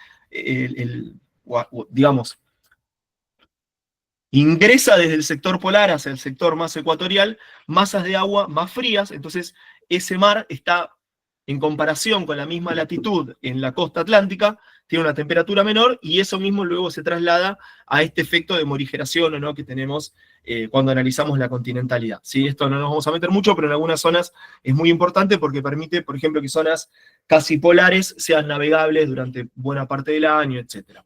digamos, ingresa desde el sector polar hacia el sector más ecuatorial, masas de agua más frías, entonces ese mar está, en comparación con la misma latitud en la costa atlántica, tiene una temperatura menor, y eso mismo luego se traslada a este efecto de morigeración o no que tenemos cuando analizamos la continentalidad. ¿Sí? Esto no nos vamos a meter mucho, pero en algunas zonas es muy importante porque permite, por ejemplo, que zonas casi polares sean navegables durante buena parte del año, etc.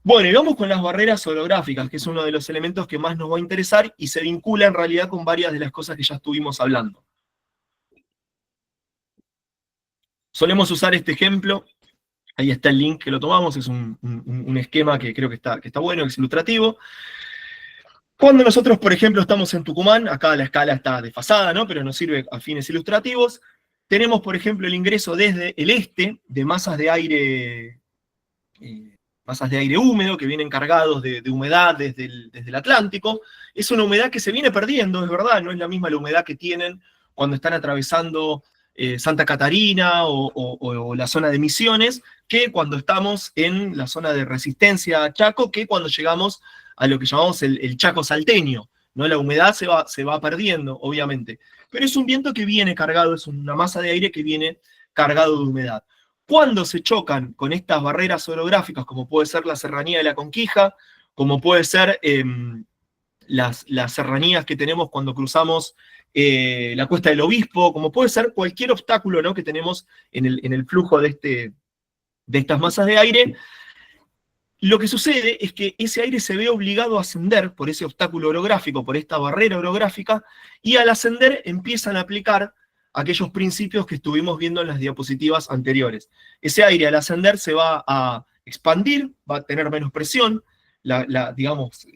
Bueno, y vamos con las barreras orográficas, que es uno de los elementos que más nos va a interesar y se vincula en realidad con varias de las cosas que ya estuvimos hablando. Solemos usar este ejemplo, ahí está el link que lo tomamos, es un esquema que creo que está bueno, que es ilustrativo. Cuando nosotros, por ejemplo, estamos en Tucumán, acá la escala está desfasada, ¿no? Pero nos sirve a fines ilustrativos, tenemos, por ejemplo, el ingreso desde el este de masas de aire húmedo que vienen cargados de humedad desde el Atlántico. Es una humedad que se viene perdiendo, es verdad, no es la misma la humedad que tienen cuando están atravesando Santa Catarina o la zona de Misiones, que cuando estamos en la zona de Resistencia a Chaco, que cuando llegamos a lo que llamamos el Chaco salteño, ¿no? La humedad se va perdiendo, obviamente. Pero es un viento que viene cargado, es una masa de aire que viene cargado de humedad. Cuando se chocan con estas barreras orográficas, como puede ser la serranía de la Conquija, como puede ser las serranías que tenemos cuando cruzamos la Cuesta del Obispo, como puede ser cualquier obstáculo, ¿no?, que tenemos en el flujo de estas masas de aire, lo que sucede es que ese aire se ve obligado a ascender por ese obstáculo orográfico, por esta barrera orográfica, y al ascender empiezan a aplicar aquellos principios que estuvimos viendo en las diapositivas anteriores. Ese aire al ascender se va a expandir, va a tener menos presión, digamos,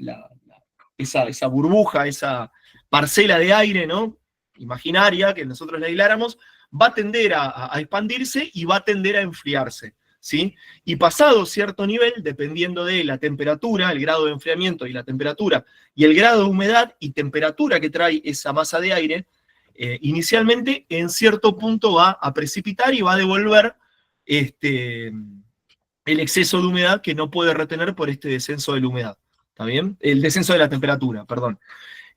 esa burbuja, esa parcela de aire, ¿no? Imaginaria, que nosotros la aisláramos, va a tender a expandirse y va a tender a enfriarse, ¿sí? Y pasado cierto nivel, dependiendo de la temperatura, el grado de enfriamiento y la temperatura, y el grado de humedad y temperatura que trae esa masa de aire, inicialmente en cierto punto va a precipitar y va a devolver el exceso de humedad que no puede retener por este descenso de la humedad. ¿Está bien? El descenso de la temperatura, perdón.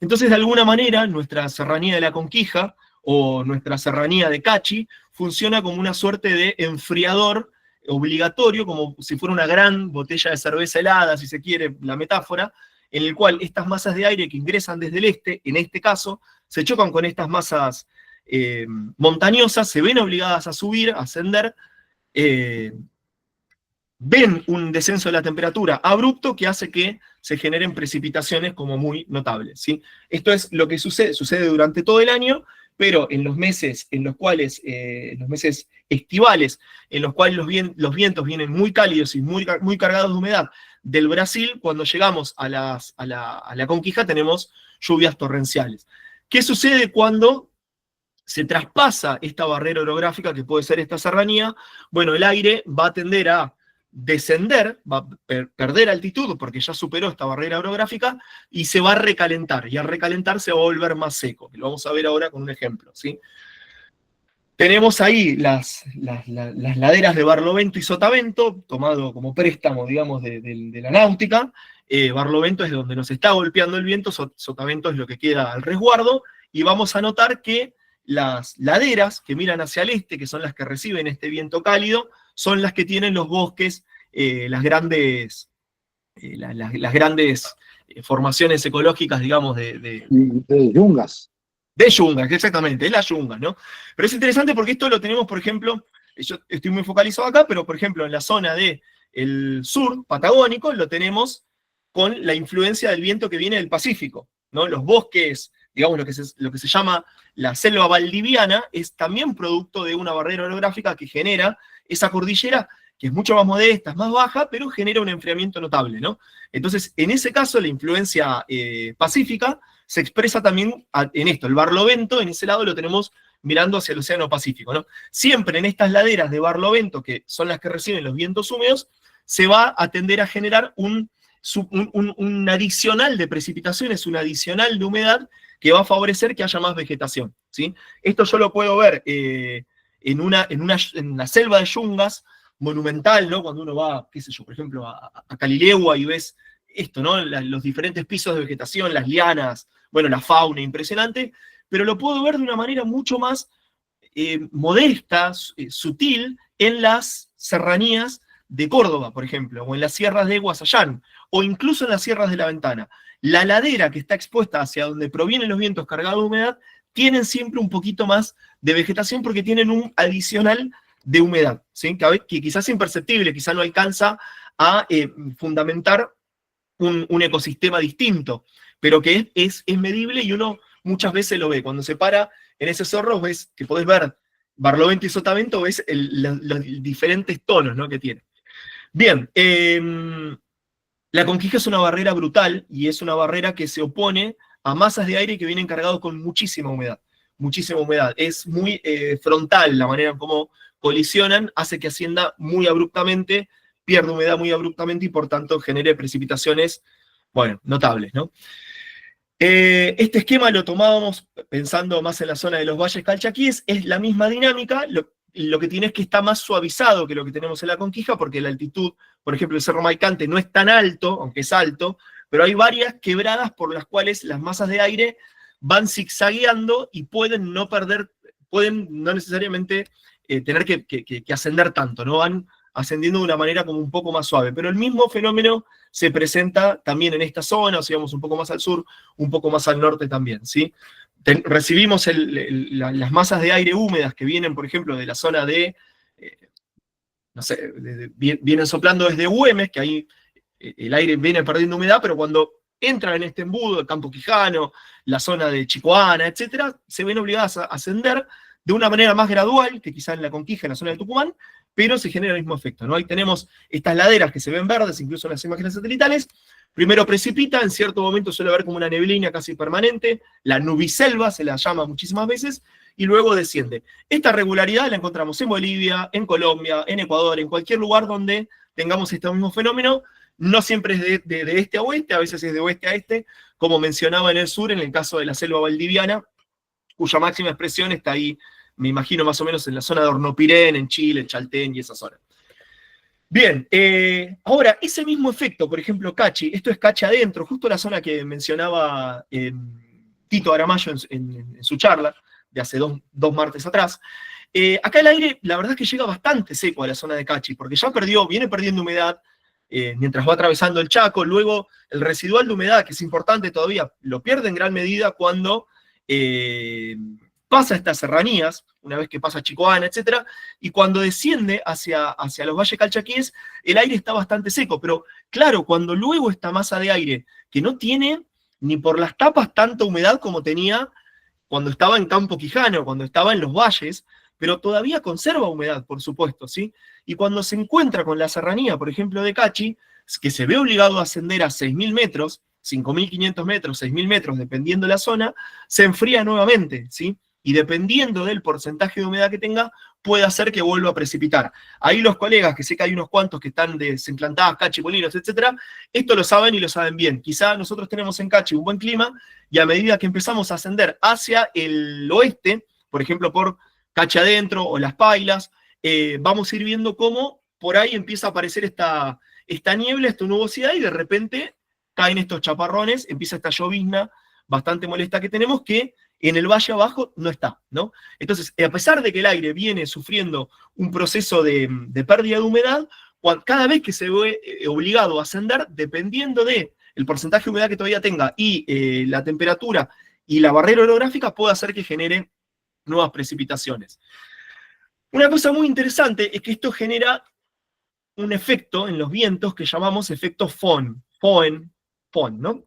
Entonces, de alguna manera, nuestra serranía de la Conquija o nuestra serranía de Cachi funciona como una suerte de enfriador obligatorio, como si fuera una gran botella de cerveza helada, si se quiere la metáfora, en el cual estas masas de aire que ingresan desde el este, en este caso, se chocan con estas masas montañosas, se ven obligadas a subir, a ascender, ven un descenso de la temperatura abrupto que hace que se generen precipitaciones como muy notables, ¿sí? Esto es lo que sucede durante todo el año, pero en los meses en los cuales, los meses estivales, en los cuales los vientos vienen muy cálidos y muy cargados de humedad del Brasil, cuando llegamos a la Conquija tenemos lluvias torrenciales. ¿Qué sucede cuando se traspasa esta barrera orográfica, que puede ser esta serranía? Bueno, el aire va a tender a descender, va a perder altitud porque ya superó esta barrera orográfica y se va a recalentar, y al recalentar se va a volver más seco, que lo vamos a ver ahora con un ejemplo, ¿sí? Tenemos ahí las laderas de Barlovento y Sotavento, tomado como préstamo, digamos, de la náutica. Barlovento es donde nos está golpeando el viento, Sotavento es lo que queda al resguardo, y vamos a notar que las laderas que miran hacia el este, que son las que reciben este viento cálido, son las que tienen los bosques, las grandes formaciones ecológicas, digamos, De yungas. de yungas, exactamente, es la yunga, ¿no? Pero es interesante porque esto lo tenemos, por ejemplo, yo estoy muy focalizado acá, pero por ejemplo en la zona del sur patagónico lo tenemos con la influencia del viento que viene del Pacífico, ¿no? Los bosques, digamos, lo que se llama la selva valdiviana, es también producto de una barrera orográfica que genera esa cordillera, que es mucho más modesta, es más baja, pero genera un enfriamiento notable, ¿no? Entonces, en ese caso, la influencia pacífica se expresa también en esto. El Barlovento, en ese lado, lo tenemos mirando hacia el Océano Pacífico, ¿no? Siempre en estas laderas de Barlovento, que son las que reciben los vientos húmedos, se va a tender a generar un adicional de precipitaciones, un adicional de humedad que va a favorecer que haya más vegetación, ¿sí? Esto yo lo puedo ver en la selva de yungas monumental, ¿no? Cuando uno va, qué sé yo, por ejemplo, a Calilegua y ves esto, ¿no? Los diferentes pisos de vegetación, las lianas, bueno, la fauna impresionante, pero lo puedo ver de una manera mucho más modesta, sutil, en las serranías de Córdoba, por ejemplo, o en las sierras de Guasayán, o incluso en las sierras de La Ventana. La ladera que está expuesta hacia donde provienen los vientos cargados de humedad, tienen siempre un poquito más de vegetación porque tienen un adicional de humedad, ¿sí? Que quizás es imperceptible, quizás no alcanza a fundamentar un ecosistema distinto, pero que es medible y uno muchas veces lo ve. Cuando se para en ese cerro, ves que podés ver Barlovento y Sotavento, ves los diferentes tonos, ¿no?, que tiene. Bien, la Conquija es una barrera brutal y es una barrera que se opone a masas de aire que vienen cargados con muchísima humedad. Muchísima humedad. Es muy frontal la manera en cómo colisionan, hace que ascienda muy abruptamente, pierde humedad muy abruptamente y por tanto genere precipitaciones, bueno, notables, ¿no? Este esquema lo tomábamos pensando más en la zona de los valles calchaquíes, es la misma dinámica, lo que tiene es que está más suavizado que lo que tenemos en la Conquija, porque la altitud, por ejemplo, el Cerro Maicante no es tan alto, aunque es alto, pero hay varias quebradas por las cuales las masas de aire van zigzagueando y pueden no necesariamente tener que ascender tanto, ¿no? Van ascendiendo de una manera como un poco más suave, pero el mismo fenómeno se presenta también en esta zona, o sea, vamos un poco más al sur, un poco más al norte también, ¿sí? Recibimos las masas de aire húmedas que vienen, por ejemplo, de la zona de, no sé, vienen soplando desde Güemes, que ahí el aire viene perdiendo humedad, pero cuando entran en este embudo, el Campo Quijano, la zona de Chicoana, etcétera, se ven obligadas a ascender de una manera más gradual, que quizá en la Conquija, en la zona de Tucumán, pero se genera el mismo efecto, ¿no? Ahí tenemos estas laderas que se ven verdes, incluso en las imágenes satelitales. Primero precipita, en cierto momento suele haber como una neblina casi permanente, la nubiselva se la llama muchísimas veces, y luego desciende. Esta regularidad la encontramos en Bolivia, en Colombia, en Ecuador, en cualquier lugar donde tengamos este mismo fenómeno. No siempre es de este a oeste, a veces es de oeste a este, como mencionaba en el sur, en el caso de la selva valdiviana, cuya máxima expresión está ahí, me imagino más o menos en la zona de Hornopirén, en Chile, en Chaltén y esa zona. Bien, ahora, ese mismo efecto, por ejemplo, Cachi, esto es Cachi adentro, justo la zona que mencionaba Tito Aramayo en su charla, de hace dos martes atrás. Acá el aire, la verdad es que llega bastante seco a la zona de Cachi, porque ya viene perdiendo humedad, mientras va atravesando el Chaco, luego el residual de humedad, que es importante todavía, lo pierde en gran medida cuando pasa estas serranías, una vez que pasa Chicoana, etc., y cuando desciende hacia los valles calchaquíes, el aire está bastante seco, pero claro, cuando luego esta masa de aire, que no tiene ni por las tapas tanta humedad como tenía cuando estaba en Campo Quijano, cuando estaba en los valles, pero todavía conserva humedad, por supuesto, ¿sí? Y cuando se encuentra con la serranía, por ejemplo, de Cachi, que se ve obligado a ascender a 6.000 metros, 5.500 metros, 6.000 metros, dependiendo de la zona, se enfría nuevamente, ¿sí? Y dependiendo del porcentaje de humedad que tenga, puede hacer que vuelva a precipitar. Ahí los colegas, que sé que hay unos cuantos que están desenclantadas, Cachi, Molinos, etc., esto lo saben y lo saben bien. Quizá nosotros tenemos en Cachi un buen clima, y a medida que empezamos a ascender hacia el oeste, por ejemplo, por Cachi adentro o Las Pailas, vamos a ir viendo cómo por ahí empieza a aparecer esta niebla, esta nubosidad, y de repente caen estos chaparrones, empieza esta llovizna bastante molesta que tenemos, que en el valle abajo no está, ¿no? Entonces, a pesar de que el aire viene sufriendo un proceso de pérdida de humedad, cada vez que se ve obligado a ascender, dependiendo del porcentaje de humedad que todavía tenga y la temperatura y la barrera orográfica, puede hacer que genere nuevas precipitaciones. Una cosa muy interesante es que esto genera un efecto en los vientos que llamamos efecto Foehn, ¿no?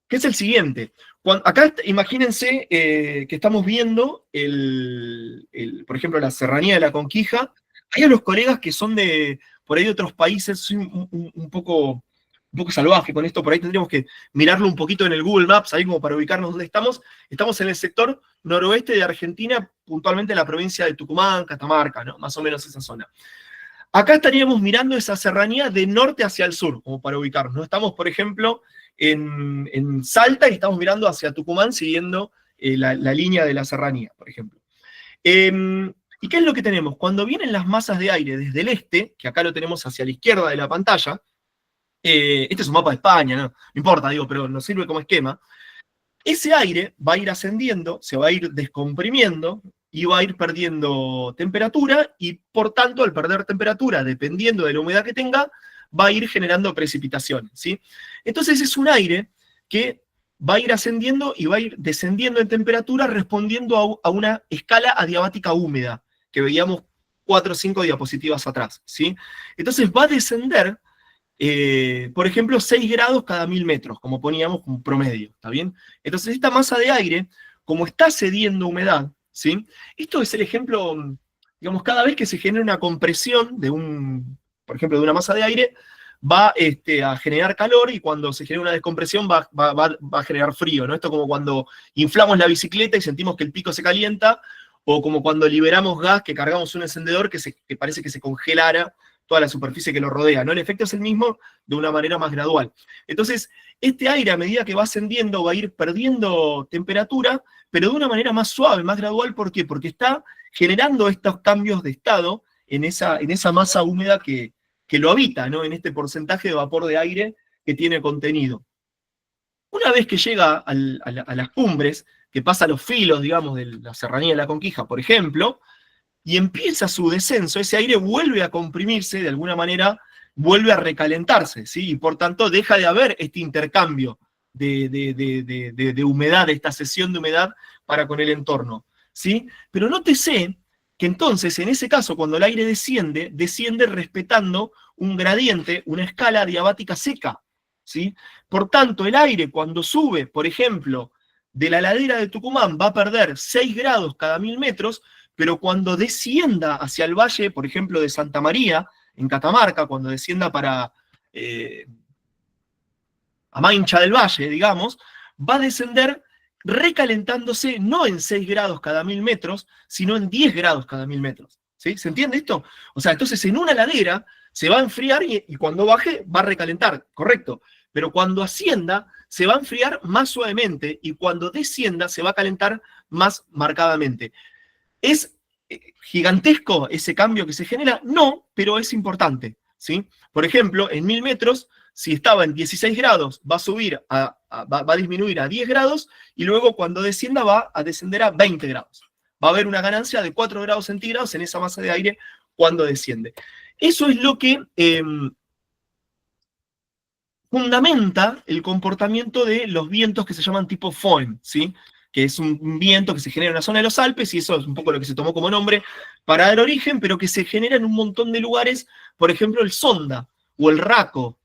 Que es el siguiente. Acá imagínense que estamos viendo, por ejemplo, la serranía de la Conquija. Hay a los colegas que son por ahí de otros países, soy un poco salvaje con esto, por ahí tendríamos que mirarlo un poquito en el Google Maps, ahí como para ubicarnos dónde estamos. Estamos en el sector noroeste de Argentina, puntualmente en la provincia de Tucumán, Catamarca, ¿no? Más o menos esa zona. Acá estaríamos mirando esa serranía de norte hacia el sur, como para ubicarnos, ¿no? Estamos, por ejemplo, en Salta y estamos mirando hacia Tucumán siguiendo la línea de la serranía, por ejemplo. ¿Y qué es lo que tenemos? Cuando vienen las masas de aire desde el este, que acá lo tenemos hacia la izquierda de la pantalla, este es un mapa de España, no importa, digo, pero nos sirve como esquema. Ese aire va a ir ascendiendo, se va a ir descomprimiendo y va a ir perdiendo temperatura, y por tanto, al perder temperatura, dependiendo de la humedad que tenga, va a ir generando precipitaciones, ¿sí? Entonces es un aire que va a ir ascendiendo y va a ir descendiendo en temperatura, respondiendo a una escala adiabática húmeda, que veíamos 4 o 5 diapositivas atrás, ¿sí? Entonces va a descender, por ejemplo, 6 grados cada 1000 metros, como poníamos como promedio, ¿está bien? Entonces esta masa de aire, como está cediendo humedad, ¿sí? Esto es el ejemplo, digamos, cada vez que se genera una compresión por ejemplo, de una masa de aire, va a generar calor, y cuando se genera una descompresión va a generar frío, ¿no? Esto como cuando inflamos la bicicleta y sentimos que el pico se calienta, o como cuando liberamos gas, que cargamos un encendedor que parece que se congelara toda la superficie que lo rodea, ¿no? El efecto es el mismo, de una manera más gradual. Entonces, este aire, a medida que va ascendiendo, va a ir perdiendo temperatura, pero de una manera más suave, más gradual. ¿Por qué? Porque está generando estos cambios de estado en esa masa húmeda que lo habita, ¿no? En este porcentaje de vapor de aire que tiene contenido. Una vez que llega a las cumbres, que pasa a los filos, digamos, de la serranía de la Conquija, por ejemplo, y empieza su descenso, ese aire vuelve a comprimirse, de alguna manera vuelve a recalentarse, ¿sí? Y por tanto deja de haber este intercambio de humedad, esta cesión de humedad para con el entorno, ¿sí? Pero nótese que entonces, en ese caso, cuando el aire desciende respetando un gradiente, una escala adiabática seca, ¿sí? Por tanto, el aire cuando sube, por ejemplo, de la ladera de Tucumán va a perder 6 grados cada 1000 metros, pero cuando descienda hacia el valle, por ejemplo, de Santa María, en Catamarca, cuando descienda para Amaincha del Valle, digamos, va a descender recalentándose no en 6 grados cada 1000 metros, sino en 10 grados cada 1000 metros. ¿Sí? ¿Se entiende esto? O sea, entonces en una ladera se va a enfriar y cuando baje va a recalentar, correcto. Pero cuando ascienda se va a enfriar más suavemente y cuando descienda se va a calentar más marcadamente. ¿Es gigantesco ese cambio que se genera? No, pero es importante, ¿sí? Por ejemplo, en 1000 metros, si estaba en 16 grados, va a subir va a disminuir a 10 grados y luego cuando descienda va a descender a 20 grados. Va a haber una ganancia de 4 grados centígrados en esa masa de aire cuando desciende. Eso es lo que fundamenta el comportamiento de los vientos que se llaman tipo Foehn, ¿sí? Que es un viento que se genera en la zona de los Alpes, y eso es un poco lo que se tomó como nombre para dar origen, pero que se genera en un montón de lugares, por ejemplo el Sonda o el Raco,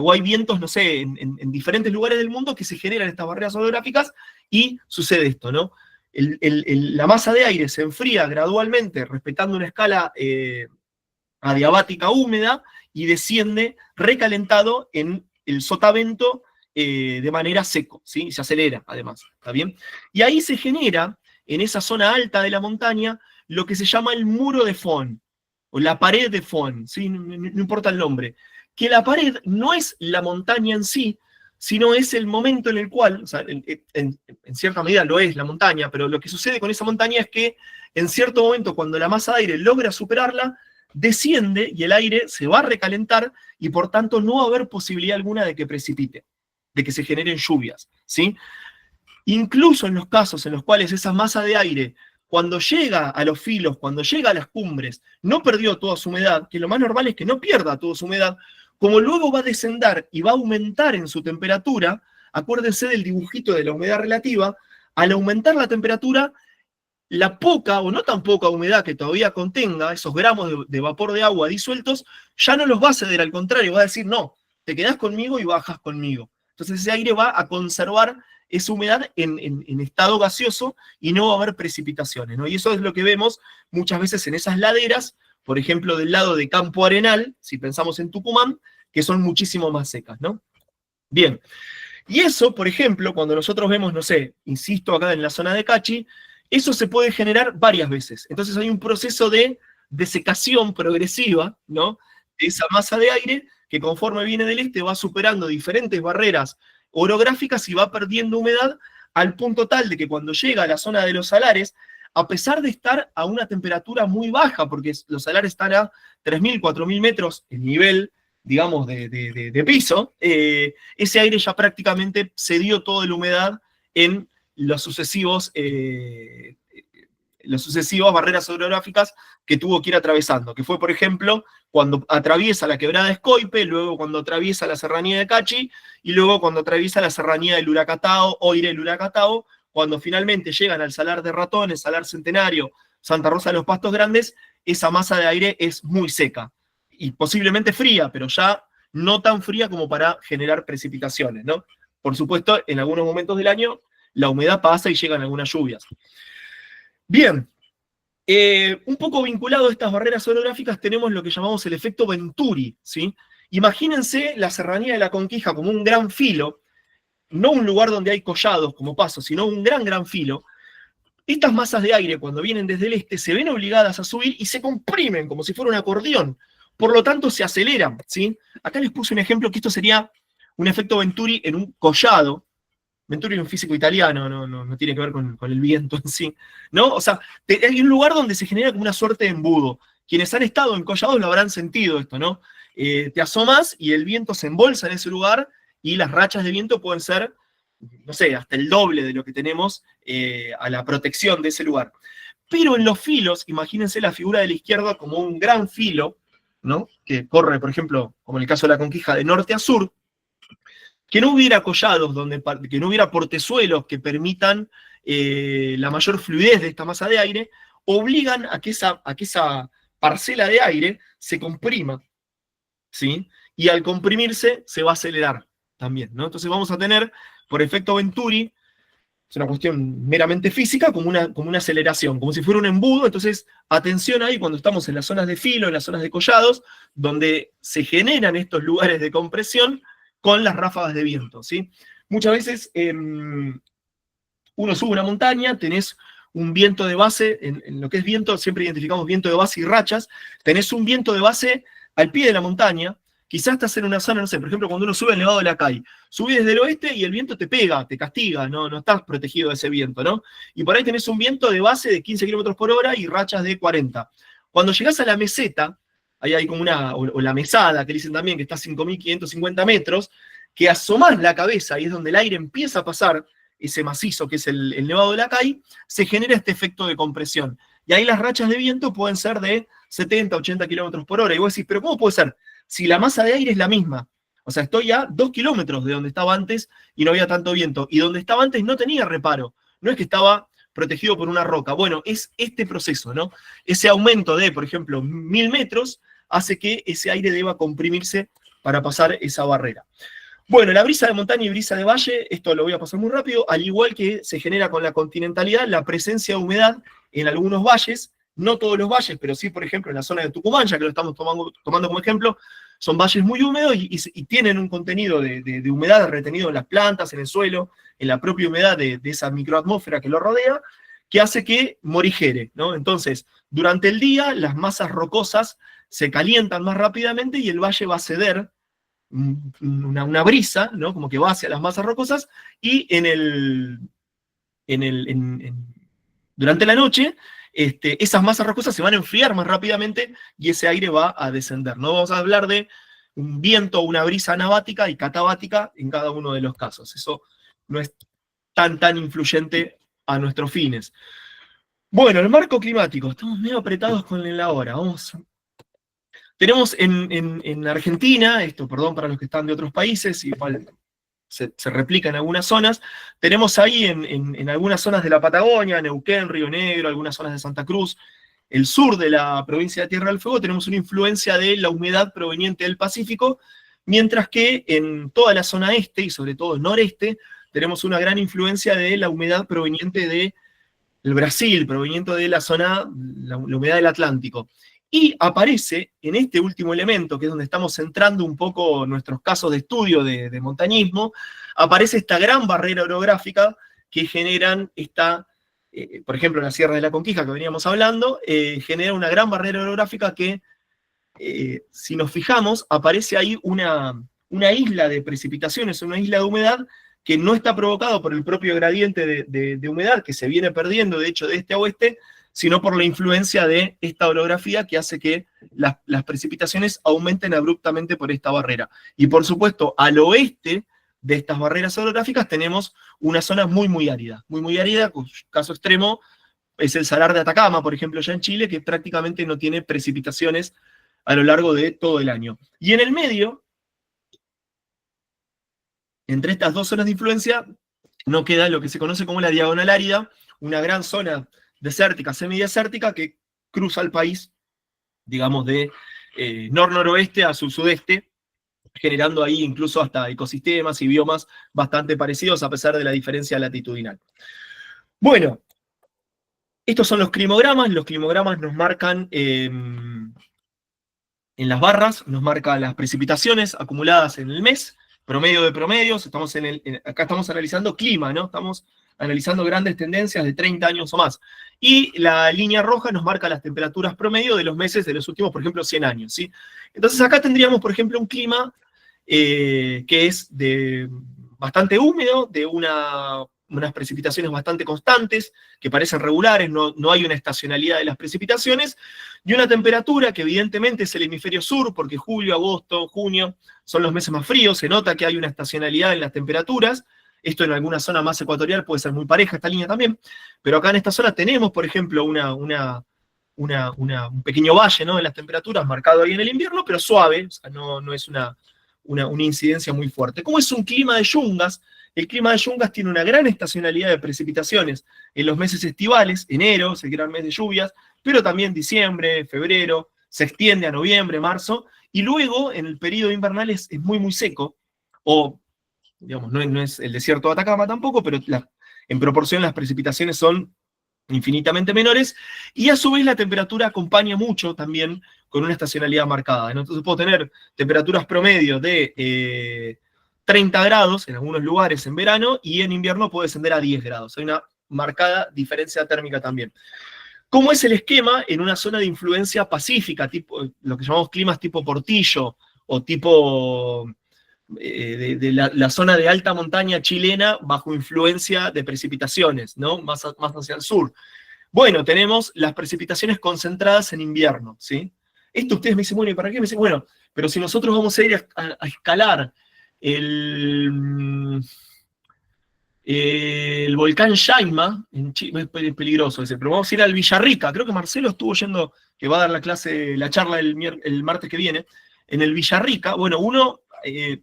o hay vientos, no sé, en diferentes lugares del mundo que se generan estas barreras orográficas y sucede esto, ¿no? La masa de aire se enfría gradualmente respetando una escala adiabática húmeda y desciende recalentado en el sotavento de manera seco, ¿sí? Se acelera, además, ¿está bien? Y ahí se genera, en esa zona alta de la montaña, lo que se llama el muro de Foehn, o la pared de Foehn, ¿sí? No importa el nombre. Que la pared no es la montaña en sí, sino es el momento en el cual, o sea, en cierta medida lo es la montaña, pero lo que sucede con esa montaña es que en cierto momento, cuando la masa de aire logra superarla, desciende y el aire se va a recalentar y por tanto no va a haber posibilidad alguna de que precipite, de que se generen lluvias, ¿sí? Incluso en los casos en los cuales esa masa de aire, cuando llega a los filos, cuando llega a las cumbres, no perdió toda su humedad, que lo más normal es que no pierda toda su humedad, como luego va a descender y va a aumentar en su temperatura, acuérdense del dibujito de la humedad relativa, al aumentar la temperatura, la poca o no tan poca humedad que todavía contenga, esos gramos de vapor de agua disueltos, ya no los va a ceder, al contrario, va a decir, no, te quedás conmigo y bajas conmigo. Entonces ese aire va a conservar esa humedad en estado gaseoso y no va a haber precipitaciones, ¿no? Y eso es lo que vemos muchas veces en esas laderas, por ejemplo, del lado de Campo Arenal, si pensamos en Tucumán, que son muchísimo más secas, ¿no? Bien, y eso, por ejemplo, cuando nosotros vemos, no sé, insisto acá en la zona de Cachi, eso se puede generar varias veces. Entonces hay un proceso de desecación progresiva, ¿no? De esa masa de aire que conforme viene del este va superando diferentes barreras orográficas y va perdiendo humedad al punto tal de que cuando llega a la zona de los salares, a pesar de estar a una temperatura muy baja, porque los salares están a 3.000, 4.000 metros en nivel, digamos, de piso, ese aire ya prácticamente cedió toda la humedad en las sucesivas barreras orográficas que tuvo que ir atravesando, que fue, por ejemplo, cuando atraviesa la quebrada de Escoipe, luego cuando atraviesa la serranía de Cachi, y luego cuando atraviesa la serranía del Uracatao, Oire del Uracatao, cuando finalmente llegan al Salar de Ratones, Salar Centenario, Santa Rosa de los Pastos Grandes, esa masa de aire es muy seca, y posiblemente fría, pero ya no tan fría como para generar precipitaciones, ¿no? Por supuesto, en algunos momentos del año, la humedad pasa y llegan algunas lluvias. Bien, un poco vinculado a estas barreras orográficas tenemos lo que llamamos el efecto Venturi, ¿sí? Imagínense la serranía de la Conquija como un gran filo, no un lugar donde hay collados como paso, sino un gran filo. Estas masas de aire, cuando vienen desde el este, se ven obligadas a subir y se comprimen como si fuera un acordeón. Por lo tanto, se aceleran, ¿sí? Acá les puse un ejemplo que esto sería un efecto Venturi en un collado. Venturi es un físico italiano, no tiene que ver con el viento en sí, ¿no? O sea, hay un lugar donde se genera como una suerte de embudo. Quienes han estado en collados lo habrán sentido esto, ¿no? Te asomas y el viento se embolsa en ese lugar y las rachas de viento pueden ser, no sé, hasta el doble de lo que tenemos a la protección de ese lugar. Pero en los filos, imagínense la figura de la izquierda como un gran filo, ¿no? Que corre, por ejemplo, como en el caso de la Conquija, de norte a sur, que no hubiera collados, que no hubiera portezuelos que permitan la mayor fluidez de esta masa de aire, obligan a que esa parcela de aire se comprima, ¿sí? Y al comprimirse se va a acelerar también, ¿no? Entonces vamos a tener, por efecto Venturi, es una cuestión meramente física, como una aceleración, como si fuera un embudo. Entonces, atención ahí cuando estamos en las zonas de filo, en las zonas de collados, donde se generan estos lugares de compresión con las ráfagas de viento, ¿sí? Muchas veces uno sube una montaña, tenés un viento de base, en lo que es viento, siempre identificamos viento de base y rachas, tenés un viento de base al pie de la montaña, quizás estás en una zona, no sé, por ejemplo, cuando uno sube al Nevado de la Cay, subís desde el oeste y el viento te pega, te castiga, no estás protegido de ese viento, ¿no? Y por ahí tenés un viento de base de 15 kilómetros por hora y rachas de 40. Cuando llegás a la meseta, ahí hay como o la mesada, que dicen también que está a 5.550 metros, que asomás la cabeza y es donde el aire empieza a pasar, ese macizo que es el Nevado de la Cay, se genera este efecto de compresión. Y ahí las rachas de viento pueden ser de 70, 80 kilómetros por hora. Y vos decís, ¿pero cómo puede ser? Si la masa de aire es la misma. O sea, estoy a 2 kilómetros de donde estaba antes y no había tanto viento. Y donde estaba antes no tenía reparo. No es que estaba protegido por una roca. Bueno, es este proceso, ¿no? Ese aumento de, por ejemplo, 1000 metros hace que ese aire deba comprimirse para pasar esa barrera. Bueno, la brisa de montaña y brisa de valle, esto lo voy a pasar muy rápido, al igual que se genera con la continentalidad, la presencia de humedad en algunos valles, no todos los valles, pero sí, por ejemplo, en la zona de Tucumán, ya que lo estamos tomando como ejemplo, son valles muy húmedos y tienen un contenido de humedad retenido en las plantas, en el suelo, en la propia humedad de esa microatmósfera que lo rodea, que hace que morigere, ¿no? Entonces, durante el día, las masas rocosas se calientan más rápidamente y el valle va a ceder una brisa, ¿no? Como que va hacia las masas rocosas, y durante la noche, esas masas rocosas se van a enfriar más rápidamente y ese aire va a descender. No vamos a hablar de un viento o una brisa anabática y catabática en cada uno de los casos. Eso no es tan influyente a nuestros fines. Bueno, el marco climático. Estamos medio apretados con la hora. Tenemos en Argentina, esto, perdón para los que están de otros países, igual se replica en algunas zonas, tenemos ahí en algunas zonas de la Patagonia, Neuquén, Río Negro, algunas zonas de Santa Cruz, el sur de la provincia de Tierra del Fuego, tenemos una influencia de la humedad proveniente del Pacífico, mientras que en toda la zona este, y sobre todo el noreste, tenemos una gran influencia de la humedad proveniente del Brasil, proveniente de la zona, la humedad del Atlántico. Y aparece en este último elemento, que es donde estamos centrando un poco nuestros casos de estudio de montañismo, aparece esta gran barrera orográfica que generan por ejemplo, en la Sierra de la Conquija que veníamos hablando, genera una gran barrera orográfica que, si nos fijamos, aparece ahí una isla de precipitaciones, una isla de humedad que no está provocado por el propio gradiente de humedad que se viene perdiendo, de hecho, de este a oeste, sino por la influencia de esta orografía que hace que las precipitaciones aumenten abruptamente por esta barrera. Y por supuesto, al oeste de estas barreras orográficas tenemos una zona muy árida, cuyo caso extremo es el Salar de Atacama, por ejemplo, ya en Chile, que prácticamente no tiene precipitaciones a lo largo de todo el año. Y en el medio, entre estas dos zonas de influencia, no queda lo que se conoce como la diagonal árida, una gran zona desértica, semidesértica, que cruza el país, digamos, de noroeste a sur-sudeste, generando ahí incluso hasta ecosistemas y biomas bastante parecidos a pesar de la diferencia latitudinal. Bueno, estos son los climogramas nos marcan en las barras, nos marcan las precipitaciones acumuladas en el mes, promedio de promedios, acá estamos analizando clima, ¿no? Estamos analizando grandes tendencias de 30 años o más. Y la línea roja nos marca las temperaturas promedio de los meses de los últimos, por ejemplo, 100 años, ¿sí? Entonces acá tendríamos, por ejemplo, un clima que es bastante húmedo, de unas precipitaciones bastante constantes, que parecen regulares, no hay una estacionalidad de las precipitaciones, y una temperatura que evidentemente es el hemisferio sur, porque julio, agosto, junio son los meses más fríos, se nota que hay una estacionalidad en las temperaturas. Esto en alguna zona más ecuatorial puede ser muy pareja, esta línea también, pero acá en esta zona tenemos, por ejemplo, un pequeño valle, ¿no?, en las temperaturas, marcado ahí en el invierno, pero suave, o sea, no es una incidencia muy fuerte. ¿Cómo es un clima de yungas? El clima de yungas tiene una gran estacionalidad de precipitaciones en los meses estivales, enero es el gran mes de lluvias, pero también diciembre, febrero, se extiende a noviembre, marzo, y luego en el periodo invernal es muy seco, o digamos, no es el desierto de Atacama tampoco, pero en proporción las precipitaciones son infinitamente menores, y a su vez la temperatura acompaña mucho también con una estacionalidad marcada, ¿no? Entonces puedo tener temperaturas promedio de 30 grados en algunos lugares en verano, y en invierno puede descender a 10 grados. Hay una marcada diferencia térmica también. ¿Cómo es el esquema en una zona de influencia pacífica, tipo, lo que llamamos climas tipo Portillo, o tipo de la zona de alta montaña chilena bajo influencia de precipitaciones, ¿no? Más hacia el sur? Bueno, tenemos las precipitaciones concentradas en invierno, ¿sí? Esto ustedes me dicen, bueno, ¿y para qué? Me dicen, bueno, pero si nosotros vamos a ir a escalar el volcán Yaima, en Chile, es peligroso ese, pero vamos a ir al Villarrica. Creo que Marcelo estuvo yendo, que va a dar la charla el martes que viene, en el Villarrica. Bueno, uno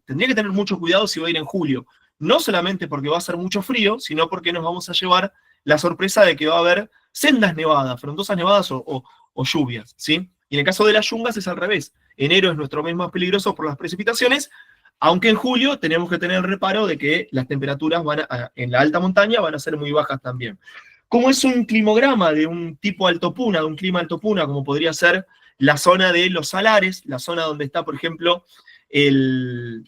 tendría que tener mucho cuidado si va a ir en julio. No solamente porque va a hacer mucho frío, sino porque nos vamos a llevar la sorpresa de que va a haber sendas nevadas, frondosas nevadas o lluvias, ¿sí? Y en el caso de las yungas es al revés. Enero es nuestro mes más peligroso por las precipitaciones, aunque en julio tenemos que tener el reparo de que las temperaturas en la alta montaña van a ser muy bajas también. Como es un climograma de un tipo altopuna, de un clima altopuna, como podría ser la zona de los salares, la zona donde está, por ejemplo, el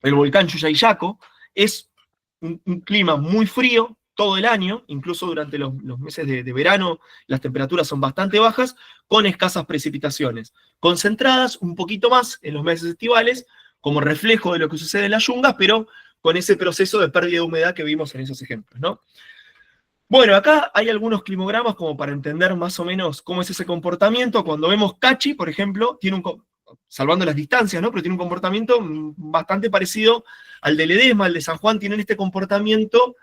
volcán Chuyayaco, es un clima muy frío todo el año, incluso durante los meses de verano las temperaturas son bastante bajas, con escasas precipitaciones, concentradas un poquito más en los meses estivales, como reflejo de lo que sucede en las yungas, pero con ese proceso de pérdida de humedad que vimos en esos ejemplos, ¿no? Bueno, acá hay algunos climogramas como para entender más o menos cómo es ese comportamiento. Cuando vemos Cachi, por ejemplo, tiene salvando las distancias, ¿no? Pero tiene un comportamiento bastante parecido al de Ledesma, al de San Juan, tienen este comportamiento,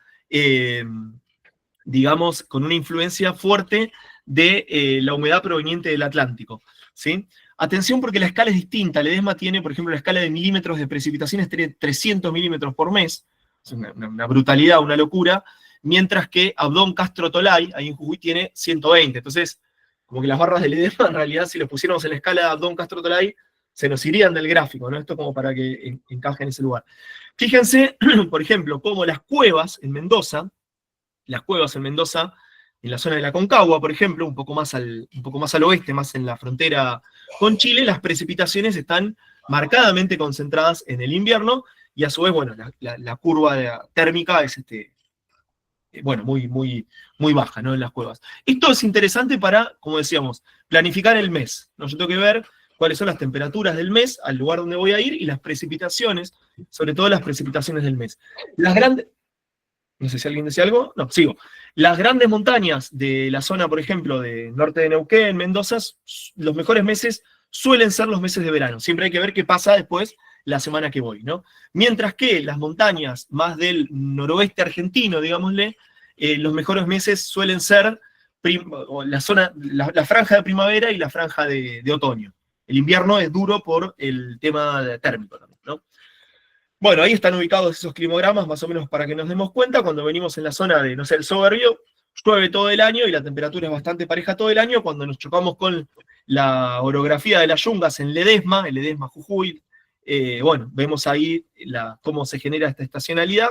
digamos, con una influencia fuerte de la humedad proveniente del Atlántico, ¿sí? Atención porque la escala es distinta. Ledesma tiene, por ejemplo, la escala de milímetros de precipitaciones, tiene 300 milímetros por mes, es una brutalidad, una locura, mientras que Abdón Castro Tolay, ahí en Jujuy, tiene 120. Entonces, como que las barras de Ledesma, en realidad, si los pusiéramos en la escala de Abdón Castro Tolay, se nos irían del gráfico, ¿no? Esto como para que encaje en ese lugar. Fíjense, por ejemplo, cómo las cuevas en Mendoza, en la zona de la Concagua, por ejemplo, un poco más al oeste, más en la frontera con Chile, las precipitaciones están marcadamente concentradas en el invierno, y a su vez, bueno, la curva térmica es bueno, muy baja, ¿no? En las cuevas. Esto es interesante para, como decíamos, planificar el mes, ¿no? Yo tengo que ver cuáles son las temperaturas del mes, al lugar donde voy a ir, y las precipitaciones, sobre todo las precipitaciones del mes. Las grandes... No sé si alguien decía algo. No, sigo. Las grandes montañas de la zona, por ejemplo, de norte de Neuquén, Mendoza, los mejores meses suelen ser los meses de verano. Siempre hay que ver qué pasa después la semana que voy, ¿no? Mientras que las montañas más del noroeste argentino, digámosle, los mejores meses suelen ser la franja de primavera y la franja de otoño. El invierno es duro por el tema térmico también, ¿no? Bueno, ahí están ubicados esos climogramas, más o menos para que nos demos cuenta. Cuando venimos en la zona de, no sé, el Soberbio, llueve todo el año y la temperatura es bastante pareja todo el año. Cuando nos chocamos con la orografía de las yungas en Ledesma, el Ledesma Jujuy, bueno, vemos ahí cómo se genera esta estacionalidad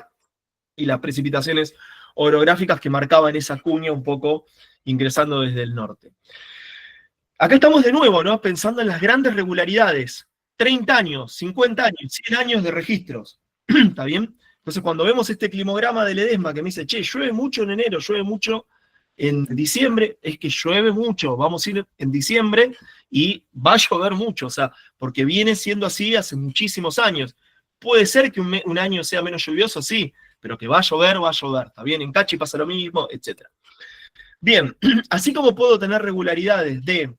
y las precipitaciones orográficas que marcaban esa cuña un poco ingresando desde el norte. Acá estamos de nuevo, ¿no? Pensando en las grandes regularidades. 30 años, 50 años, 100 años de registros. ¿Está bien? Entonces, cuando vemos este climograma de Ledesma que me dice, che, llueve mucho en enero, llueve mucho en diciembre, es que llueve mucho. Vamos a ir en diciembre y va a llover mucho, o sea, porque viene siendo así hace muchísimos años. Puede ser que un año sea menos lluvioso, sí, pero que va a llover, ¿está bien? En Cachi pasa lo mismo, etc. Bien, así como puedo tener regularidades de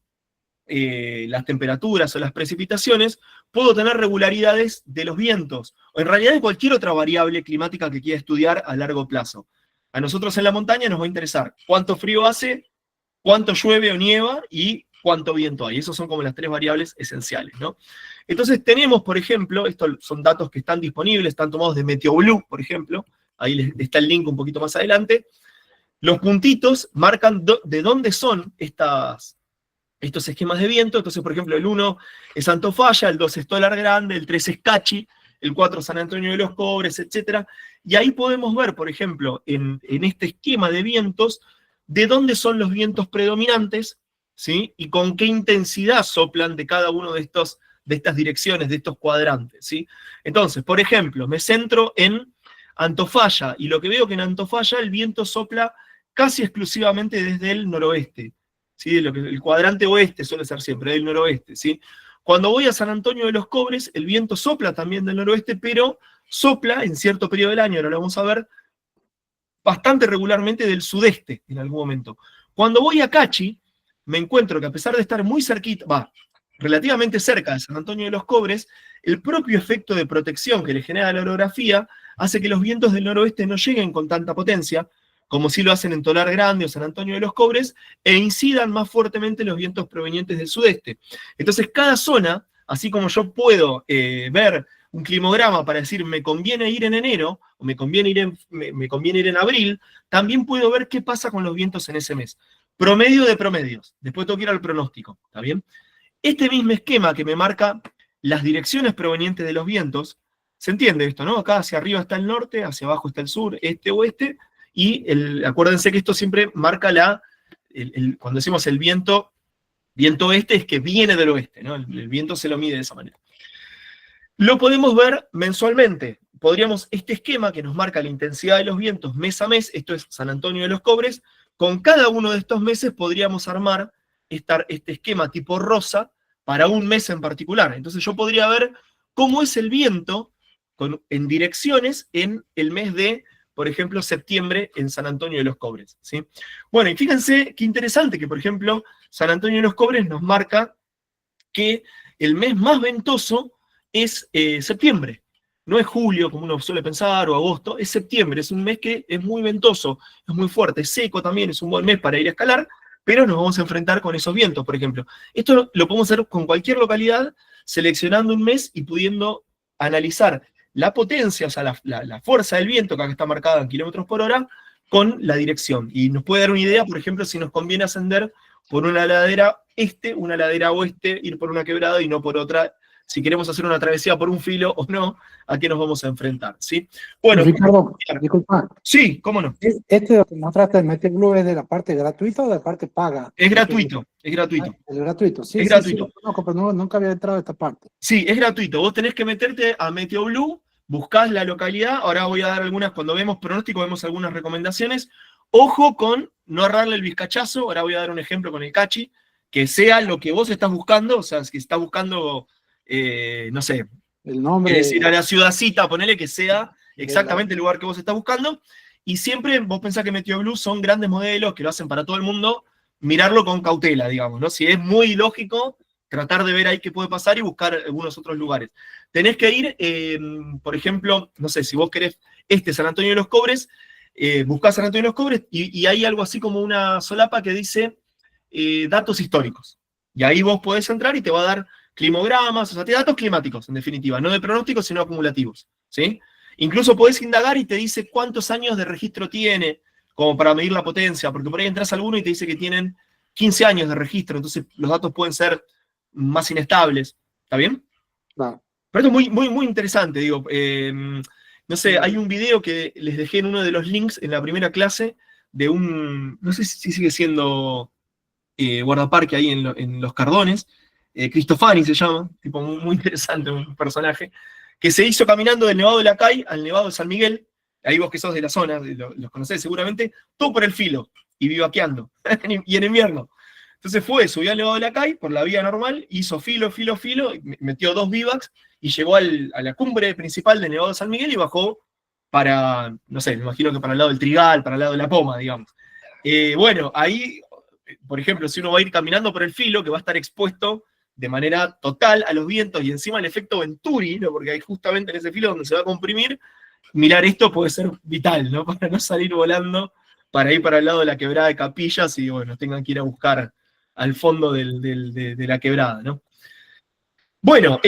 las temperaturas o las precipitaciones, puedo tener regularidades de los vientos, o en realidad de cualquier otra variable climática que quiera estudiar a largo plazo. A nosotros en la montaña nos va a interesar cuánto frío hace, cuánto llueve o nieva y cuánto viento hay. Esas son como las tres variables esenciales, ¿no? Entonces tenemos, por ejemplo, estos son datos que están disponibles, están tomados de MeteoBlue, por ejemplo, ahí está el link un poquito más adelante. Los puntitos marcan de dónde son estos esquemas de viento. Entonces, por ejemplo, el 1 es Antofalla, el 2 es Tolar Grande, el 3 es Cachi, el 4 San Antonio de los Cobres, etc. Y ahí podemos ver, por ejemplo, en este esquema de vientos, de dónde son los vientos predominantes, ¿sí? Y con qué intensidad soplan de cada uno de estas direcciones, de estos cuadrantes, ¿sí? Entonces, por ejemplo, me centro en Antofalla, y lo que veo que en Antofalla el viento sopla casi exclusivamente desde el noroeste, ¿sí? El cuadrante oeste suele ser siempre, del noroeste, ¿sí? Cuando voy a San Antonio de los Cobres, el viento sopla también del noroeste, pero sopla en cierto periodo del año, ahora lo vamos a ver, bastante regularmente del sudeste en algún momento. Cuando voy a Cachi, me encuentro que a pesar de estar muy cerquita, relativamente cerca de San Antonio de los Cobres, el propio efecto de protección que le genera la orografía hace que los vientos del noroeste no lleguen con tanta potencia, como si lo hacen en Tolar Grande o San Antonio de los Cobres, e incidan más fuertemente los vientos provenientes del sudeste. Entonces, cada zona, así como yo puedo ver un climograma para decir me conviene ir en enero, o me conviene ir en abril, también puedo ver qué pasa con los vientos en ese mes. Promedio de promedios. Después tengo que ir al pronóstico, ¿está bien? Este mismo esquema que me marca las direcciones provenientes de los vientos, se entiende esto, ¿no? Acá hacia arriba está el norte, hacia abajo está el sur, este, oeste, y acuérdense que esto siempre marca cuando decimos el viento oeste es que viene del oeste, ¿no? El viento se lo mide de esa manera. Lo podemos ver mensualmente. Este esquema que nos marca la intensidad de los vientos mes a mes, esto es San Antonio de los Cobres, con cada uno de estos meses podríamos armar este esquema tipo rosa para un mes en particular. Entonces yo podría ver cómo es el viento en direcciones en el mes de, por ejemplo, septiembre en San Antonio de los Cobres, ¿sí? Bueno, y fíjense qué interesante que, por ejemplo, San Antonio de los Cobres nos marca que el mes más ventoso es septiembre. No es julio, como uno suele pensar, o agosto, es septiembre. Es un mes que es muy ventoso, es muy fuerte, es seco también, es un buen mes para ir a escalar, pero nos vamos a enfrentar con esos vientos, por ejemplo. Esto lo podemos hacer con cualquier localidad, seleccionando un mes y pudiendo analizar la potencia, o sea, la fuerza del viento, que acá está marcada en kilómetros por hora, con la dirección. Y nos puede dar una idea, por ejemplo, si nos conviene ascender por una ladera este, una ladera oeste, ir por una quebrada y no por otra, si queremos hacer una travesía por un filo o no, a qué nos vamos a enfrentar, ¿sí? Bueno, Ricardo, disculpa. Sí, cómo no. Este que mostraste de MeteoBlue es de la parte gratuita o de la parte paga. Es gratuito, es gratuito. Es gratuito, sí. Es Sí, gratuito. sí, lo conozco, pero nunca había entrado a esta parte. Sí, es gratuito. Vos tenés que meterte a MeteoBlue, buscás la localidad. Ahora voy a dar algunas, cuando vemos pronóstico, vemos algunas recomendaciones. Ojo con no errarle el vizcachazo. Ahora voy a dar un ejemplo con el Cachi, que sea lo que vos estás buscando, o sea, si estás buscando, no sé, El nombre. querés ir a la ciudadcita, ponele que sea exactamente el lugar que vos estás buscando. Y siempre vos pensás que MeteoBlue son grandes modelos que lo hacen para todo el mundo, mirarlo con cautela, digamos, ¿no? Si es muy lógico, tratar de ver ahí qué puede pasar y buscar algunos otros lugares. Tenés que ir, por ejemplo, no sé, si vos querés San Antonio de los Cobres, buscás San Antonio de los Cobres y hay algo así como una solapa que dice datos históricos. Y ahí vos podés entrar y te va a dar climogramas, o sea, te da datos climáticos, en definitiva, no de pronósticos, sino acumulativos, ¿sí? Incluso podés indagar y te dice cuántos años de registro tiene, como para medir la potencia, porque por ahí entras a alguno y te dice que tienen 15 años de registro, entonces los datos pueden ser más inestables, ¿está bien? Claro. Pero esto es muy, muy, muy interesante, digo, no sé, hay un video que les dejé en uno de los links en la primera clase de no sé si sigue siendo guardaparque ahí en Los Cardones, Cristofani se llama, tipo muy, muy interesante, un personaje, que se hizo caminando del Nevado de la Cay al Nevado de San Miguel, ahí vos que sos de la zona, los conocés seguramente, todo por el filo, y vivaqueando, y en invierno. Entonces subió al Nevado de la Cay por la vía normal, hizo filo, metió 2 bivacs, y llegó a la cumbre principal del Nevado de San Miguel y bajó para, no sé, me imagino que para el lado del Trigal, para el lado de la Poma, digamos. Bueno, ahí, por ejemplo, si uno va a ir caminando por el filo, que va a estar expuesto de manera total a los vientos y encima el efecto Venturi, ¿no? Porque ahí justamente en ese filo donde se va a comprimir, mirar esto puede ser vital, ¿no? Para no salir volando, para ir para el lado de la quebrada de Capillas y, bueno, tengan que ir a buscar al fondo de la quebrada, ¿no? Bueno,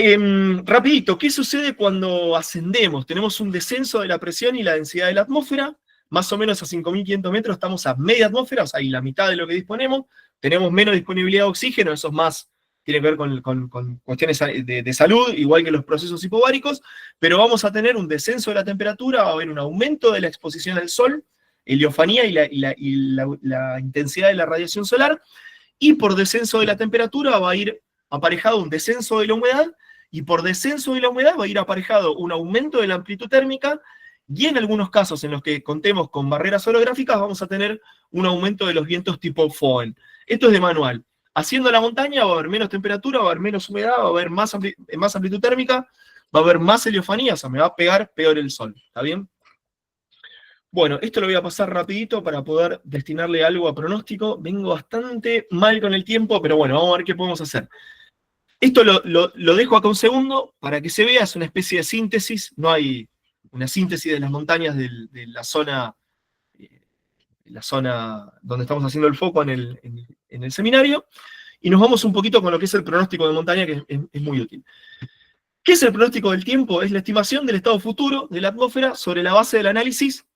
rapidito, ¿qué sucede cuando ascendemos? Tenemos un descenso de la presión y la densidad de la atmósfera, más o menos a 5.500 metros estamos a media atmósfera, o sea, ahí la mitad de lo que disponemos, tenemos menos disponibilidad de oxígeno, eso es más tiene que ver con cuestiones de salud, igual que los procesos hipováricos, pero vamos a tener un descenso de la temperatura, va a haber un aumento de la exposición al sol, heliofanía la intensidad de la radiación solar, y por descenso de la temperatura va a ir aparejado un descenso de la humedad, y por descenso de la humedad va a ir aparejado un aumento de la amplitud térmica, y en algunos casos en los que contemos con barreras orográficas vamos a tener un aumento de los vientos tipo Foehn. Esto es de manual. Haciendo la montaña va a haber menos temperatura, va a haber menos humedad, va a haber más amplitud térmica, va a haber más heliofanía, o sea, me va a pegar peor el sol. ¿Está bien? Bueno, esto lo voy a pasar rapidito para poder destinarle algo a pronóstico. Vengo bastante mal con el tiempo, pero bueno, vamos a ver qué podemos hacer. Esto lo dejo acá un segundo para que se vea, es una especie de síntesis, no hay una síntesis de las montañas de la zona donde estamos haciendo el foco en el seminario, y nos vamos un poquito con lo que es el pronóstico de montaña, que es muy útil. ¿Qué es el pronóstico del tiempo? Es la estimación del estado futuro de la atmósfera sobre la base del análisis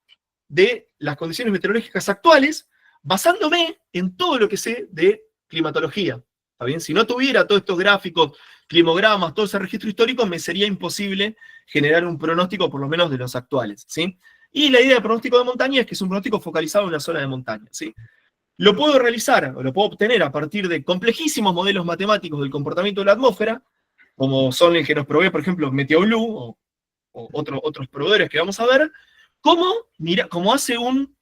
de las condiciones meteorológicas actuales, basándome en todo lo que sé de climatología. ¿Está bien? Si no tuviera todos estos gráficos, climogramas, todo ese registro histórico, me sería imposible generar un pronóstico, por lo menos de los actuales, ¿sí? Y la idea de pronóstico de montaña es que es un pronóstico focalizado en una zona de montaña, ¿sí? Lo puedo realizar, o lo puedo obtener a partir de complejísimos modelos matemáticos del comportamiento de la atmósfera, como son el que nos provee, por ejemplo, MeteoBlue, o otros proveedores que vamos a ver, como hace un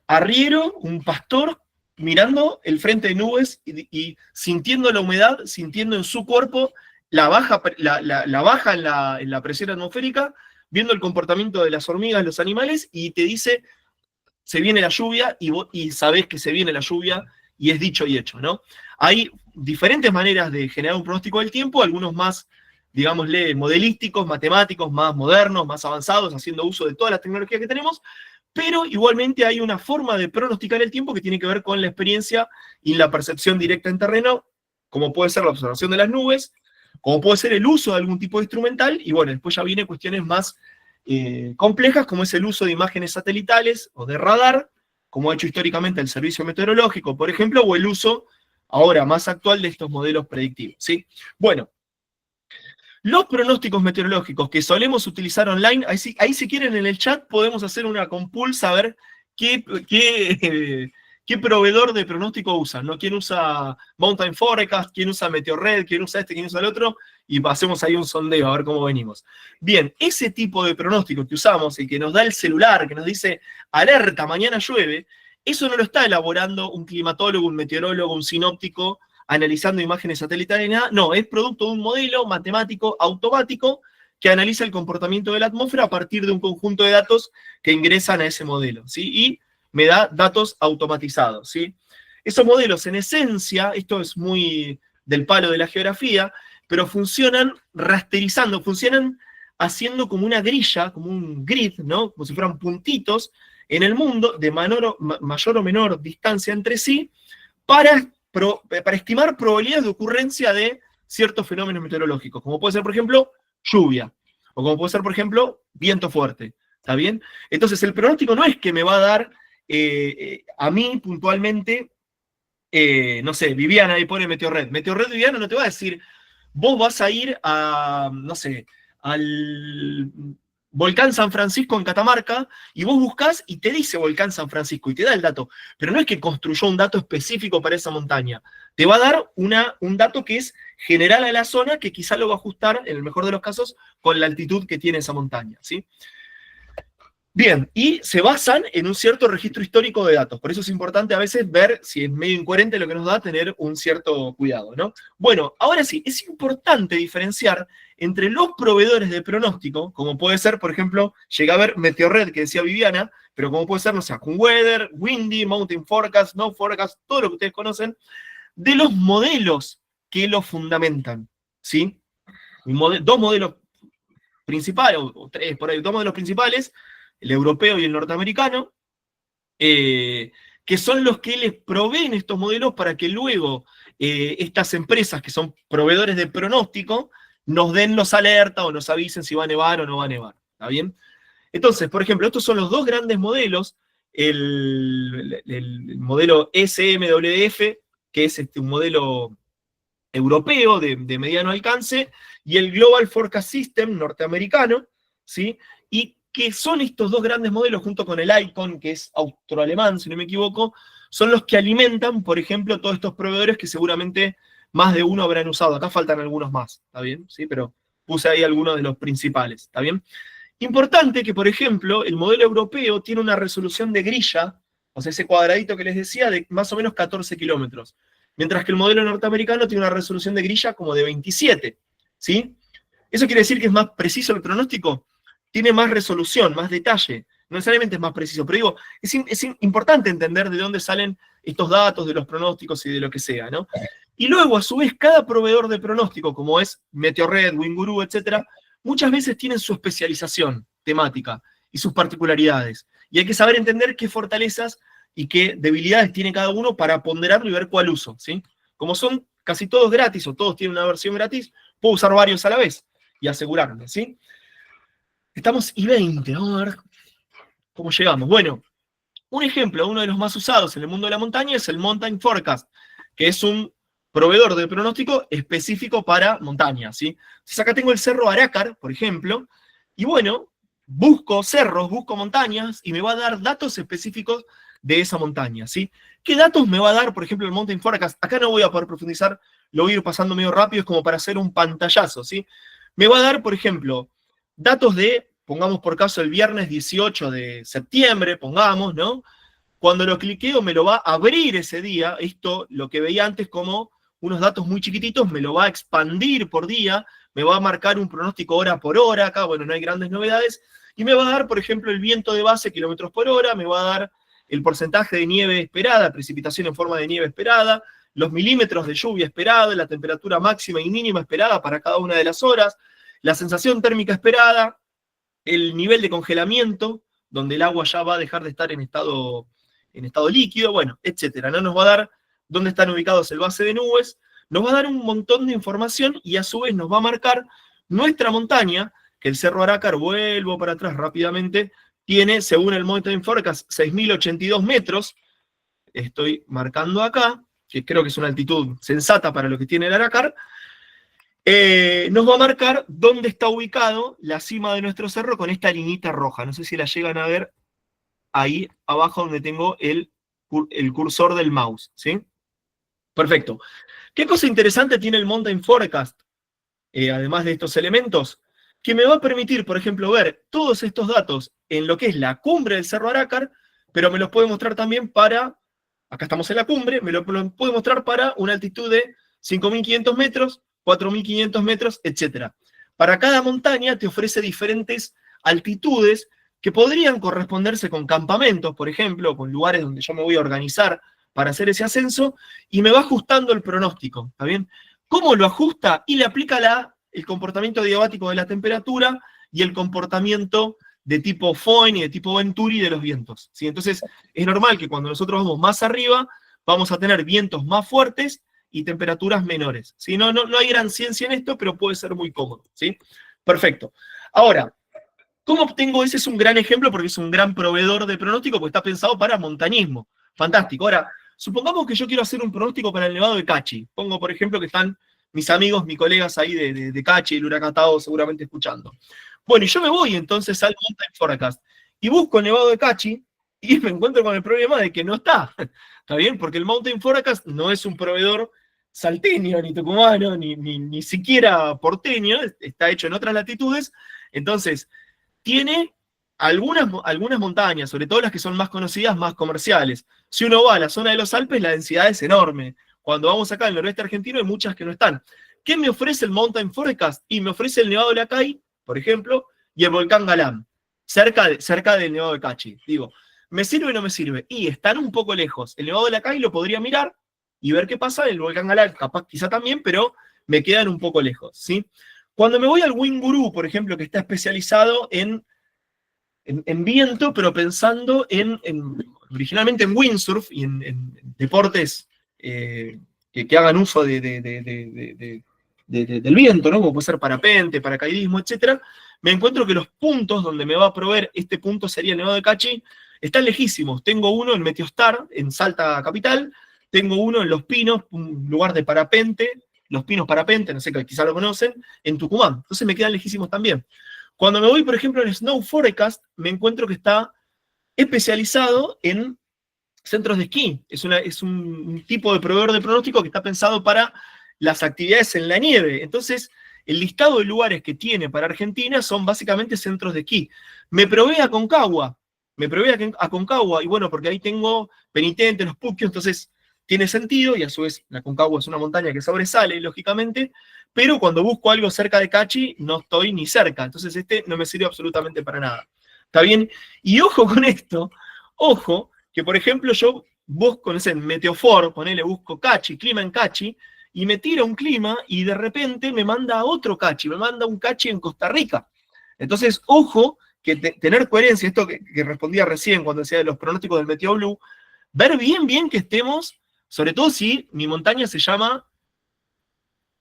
arriero, un pastor, mirando el frente de nubes y sintiendo la humedad, sintiendo en su cuerpo la baja en la presión atmosférica, viendo el comportamiento de las hormigas, los animales, y te dice, se viene la lluvia, y sabés que se viene la lluvia, y es dicho y hecho, ¿no? Hay diferentes maneras de generar un pronóstico del tiempo, algunos más, digámosle, modelísticos, matemáticos, más modernos, más avanzados, haciendo uso de todas las tecnologías que tenemos, pero igualmente hay una forma de pronosticar el tiempo que tiene que ver con la experiencia y la percepción directa en terreno, como puede ser la observación de las nubes, como puede ser el uso de algún tipo de instrumental, y bueno, después ya vienen cuestiones más complejas, como es el uso de imágenes satelitales o de radar, como ha hecho históricamente el Servicio Meteorológico, por ejemplo, o el uso ahora más actual de estos modelos predictivos, ¿sí? Bueno, los pronósticos meteorológicos que solemos utilizar online, ahí si quieren en el chat podemos hacer una compulsa a ver qué proveedor de pronóstico usan, ¿no? ¿Quién usa Mountain Forecast? ¿Quién usa Meteorred? ¿Quién usa este? ¿Quién usa el otro? Y hacemos ahí un sondeo a ver cómo venimos. Bien, ese tipo de pronóstico que usamos, el que nos da el celular, que nos dice, alerta, mañana llueve, eso no lo está elaborando un climatólogo, un meteorólogo, un sinóptico, analizando imágenes satelitales, nada, no, es producto de un modelo matemático automático que analiza el comportamiento de la atmósfera a partir de un conjunto de datos que ingresan a ese modelo, ¿sí? Y me da datos automatizados, ¿sí? Esos modelos, en esencia, esto es muy del palo de la geografía, pero funcionan rasterizando, funcionan haciendo como una grilla, como un grid, ¿no? Como si fueran puntitos en el mundo de mayor o menor distancia entre sí, para estimar probabilidades de ocurrencia de ciertos fenómenos meteorológicos, como puede ser, por ejemplo, lluvia, o como puede ser, por ejemplo, viento fuerte, ¿está bien? Entonces, el pronóstico no es que me va a dar a mí puntualmente, no sé, Viviana, ahí pone Meteorred. Meteorred Viviana no te va a decir, vos vas a ir a, no sé, al Volcán San Francisco en Catamarca, y vos buscás y te dice Volcán San Francisco, y te da el dato. Pero no es que construyó un dato específico para esa montaña. Te va a dar un dato que es general a la zona, que quizá lo va a ajustar, en el mejor de los casos, con la altitud que tiene esa montaña, ¿sí? Bien, y se basan en un cierto registro histórico de datos. Por eso es importante a veces ver si es medio incoherente lo que nos da, tener un cierto cuidado, ¿no? Bueno, ahora sí, es importante diferenciar entre los proveedores de pronóstico, como puede ser, por ejemplo, llega a ver Meteorred, que decía Viviana, pero como puede ser, no sé, AccuWeather, Windy, Mountain Forecast, No Forecast, todo lo que ustedes conocen, de los modelos que lo fundamentan, ¿sí? Dos modelos principales, o tres por ahí, dos modelos principales, el europeo y el norteamericano, que son los que les proveen estos modelos para que luego estas empresas que son proveedores de pronóstico nos den los alertas o nos avisen si va a nevar o no va a nevar, ¿está bien? Entonces, por ejemplo, estos son los dos grandes modelos, el modelo SMWF, que es un modelo europeo de mediano alcance y el Global Forecast System norteamericano, ¿sí? Y que son estos dos grandes modelos, junto con el ICON, que es austroalemán, si no me equivoco, son los que alimentan, por ejemplo, todos estos proveedores que seguramente más de uno habrán usado. Acá faltan algunos más, ¿está bien? Sí, pero puse ahí algunos de los principales, ¿está bien? Importante que, por ejemplo, el modelo europeo tiene una resolución de grilla, o sea, ese cuadradito que les decía, de más o menos 14 kilómetros, mientras que el modelo norteamericano tiene una resolución de grilla como de 27, ¿sí? ¿Eso quiere decir que es más preciso el pronóstico? Tiene más resolución, más detalle. No necesariamente es más preciso, pero digo, es importante entender de dónde salen estos datos de los pronósticos y de lo que sea, ¿no? Y luego, a su vez, cada proveedor de pronóstico, como es Meteorred, WinGuru, etcétera, muchas veces tienen su especialización temática y sus particularidades. Y hay que saber entender qué fortalezas y qué debilidades tiene cada uno para ponderarlo y ver cuál uso, ¿sí? Como son casi todos gratis o todos tienen una versión gratis, puedo usar varios a la vez y asegurarme, ¿sí? Estamos I20, vamos a ver cómo llegamos. Bueno, un ejemplo, uno de los más usados en el mundo de la montaña es el Mountain Forecast, que es un proveedor de pronóstico específico para montañas, ¿sí? Entonces acá tengo el Cerro Arácar, por ejemplo, y bueno, busco cerros, busco montañas, y me va a dar datos específicos de esa montaña, ¿sí? ¿Qué datos me va a dar, por ejemplo, el Mountain Forecast? Acá no voy a poder profundizar, lo voy a ir pasando medio rápido, es como para hacer un pantallazo, ¿sí? Me va a dar, por ejemplo, datos de, pongamos por caso el viernes 18 de septiembre, pongamos, ¿no? Cuando lo cliqueo me lo va a abrir ese día, esto, lo que veía antes como unos datos muy chiquititos, me lo va a expandir por día, me va a marcar un pronóstico hora por hora, acá, bueno, no hay grandes novedades, y me va a dar, por ejemplo, el viento de base kilómetros por hora, me va a dar el porcentaje de nieve esperada, precipitación en forma de nieve esperada, los milímetros de lluvia esperada, la temperatura máxima y mínima esperada para cada una de las horas, la sensación térmica esperada, el nivel de congelamiento, donde el agua ya va a dejar de estar en estado líquido, bueno, etcétera. ¿No? Nos va a dar dónde están ubicados el base de nubes, nos va a dar un montón de información y a su vez nos va a marcar nuestra montaña, que el Cerro Arácar, vuelvo para atrás rápidamente, tiene, según el Mountain Forecast, 6.082 metros. Estoy marcando acá, que creo que es una altitud sensata para lo que tiene el Arácar. Nos va a marcar dónde está ubicado la cima de nuestro cerro con esta liñita roja. No sé si la llegan a ver ahí abajo donde tengo el cursor del mouse, ¿sí? Perfecto. ¿Qué cosa interesante tiene el Mountain Forecast? Además de estos elementos, que me va a permitir, por ejemplo, ver todos estos datos en lo que es la cumbre del Cerro Arácar, pero me los puede mostrar también para, acá estamos en la cumbre, me lo puede mostrar para una altitud de 5.500 metros, 4.500 metros, etc. Para cada montaña te ofrece diferentes altitudes que podrían corresponderse con campamentos, por ejemplo, con lugares donde yo me voy a organizar para hacer ese ascenso, y me va ajustando el pronóstico, ¿está bien? ¿Cómo lo ajusta? Y le aplica el comportamiento adiabático de la temperatura y el comportamiento de tipo Foehn y de tipo Venturi de los vientos, ¿sí? Entonces, es normal que cuando nosotros vamos más arriba, vamos a tener vientos más fuertes y temperaturas menores, ¿sí? No hay gran ciencia en esto, pero puede ser muy cómodo, ¿sí? Perfecto. Ahora, ¿cómo obtengo? Ese es un gran ejemplo porque es un gran proveedor de pronóstico porque está pensado para montañismo. Fantástico. Ahora, supongamos que yo quiero hacer un pronóstico para el Nevado de Cachi. Pongo, por ejemplo, que están mis amigos, mis colegas ahí de Cachi, el Huracatado, seguramente escuchando. Bueno, y yo me voy entonces al Mountain Forecast y busco el Nevado de Cachi y me encuentro con el problema de que no está. ¿Está bien? Porque el Mountain Forecast no es un proveedor salteño, ni tucumano, ni siquiera porteño, está hecho en otras latitudes. Entonces, tiene algunas montañas, sobre todo las que son más conocidas, más comerciales. Si uno va a la zona de los Alpes, la densidad es enorme. Cuando vamos acá al noroeste argentino hay muchas que no están. ¿Qué me ofrece el Mountain Forecast? Y me ofrece el Nevado de Lacay, por ejemplo, y el volcán Galán, cerca del Nevado de Cachi. Digo, ¿me sirve o no me sirve? Y están un poco lejos. El Nevado de Lacay lo podría mirar y ver qué pasa. El volcán Galán, capaz, quizá también, pero me quedan un poco lejos, ¿sí? Cuando me voy al WinGuru, por ejemplo, que está especializado en viento, pero pensando originalmente en windsurf y en deportes que hagan uso del viento, ¿no? Como puede ser parapente, paracaidismo, etc. Me encuentro que los puntos donde me va a proveer, este punto sería el Nevado de Cachi, están lejísimos. Tengo uno en Meteostar, en Salta Capital, tengo uno en Los Pinos, un lugar de parapente, Los Pinos Parapente, no sé, quizá lo conocen, en Tucumán. Entonces me quedan lejísimos también. Cuando me voy, por ejemplo, en Snow Forecast, me encuentro que está especializado en centros de esquí. Es un tipo de proveedor de pronóstico que está pensado para las actividades en la nieve. Entonces, el listado de lugares que tiene para Argentina son básicamente centros de esquí. Me provee Aconcagua, y bueno, porque ahí tengo Penitente, Los Puquios, entonces tiene sentido, y a su vez la Aconcagua es una montaña que sobresale, lógicamente, pero cuando busco algo cerca de Cachi, no estoy ni cerca, entonces este no me sirve absolutamente para nada. ¿Está bien? Y ojo con esto, ojo, que por ejemplo yo busco, no sé, en Meteofor, busco Cachi, clima en Cachi, y me tira un clima y de repente me manda a otro Cachi, me manda un Cachi en Costa Rica. Entonces, ojo, que tener coherencia, esto que respondía recién cuando decía de los pronósticos del MeteoBlue, ver bien que estemos, sobre todo si mi montaña se llama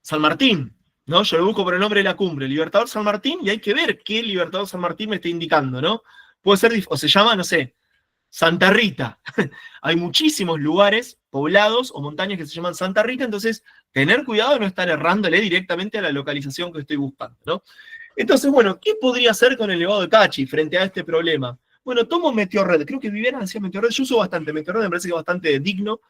San Martín, ¿no? Yo lo busco por el nombre de la cumbre, Libertador San Martín, y hay que ver qué Libertador San Martín me está indicando, ¿no? Puede ser, o se llama, no sé, Santa Rita. Hay muchísimos lugares poblados o montañas que se llaman Santa Rita, entonces tener cuidado de no estar errándole directamente a la localización que estoy buscando, ¿no? Entonces, bueno, ¿qué podría hacer con el Nevado de Cachi frente a este problema? Bueno, tomo Meteorred, creo que Viviana decía Meteorred, yo uso bastante, Meteorred me parece que es bastante digno.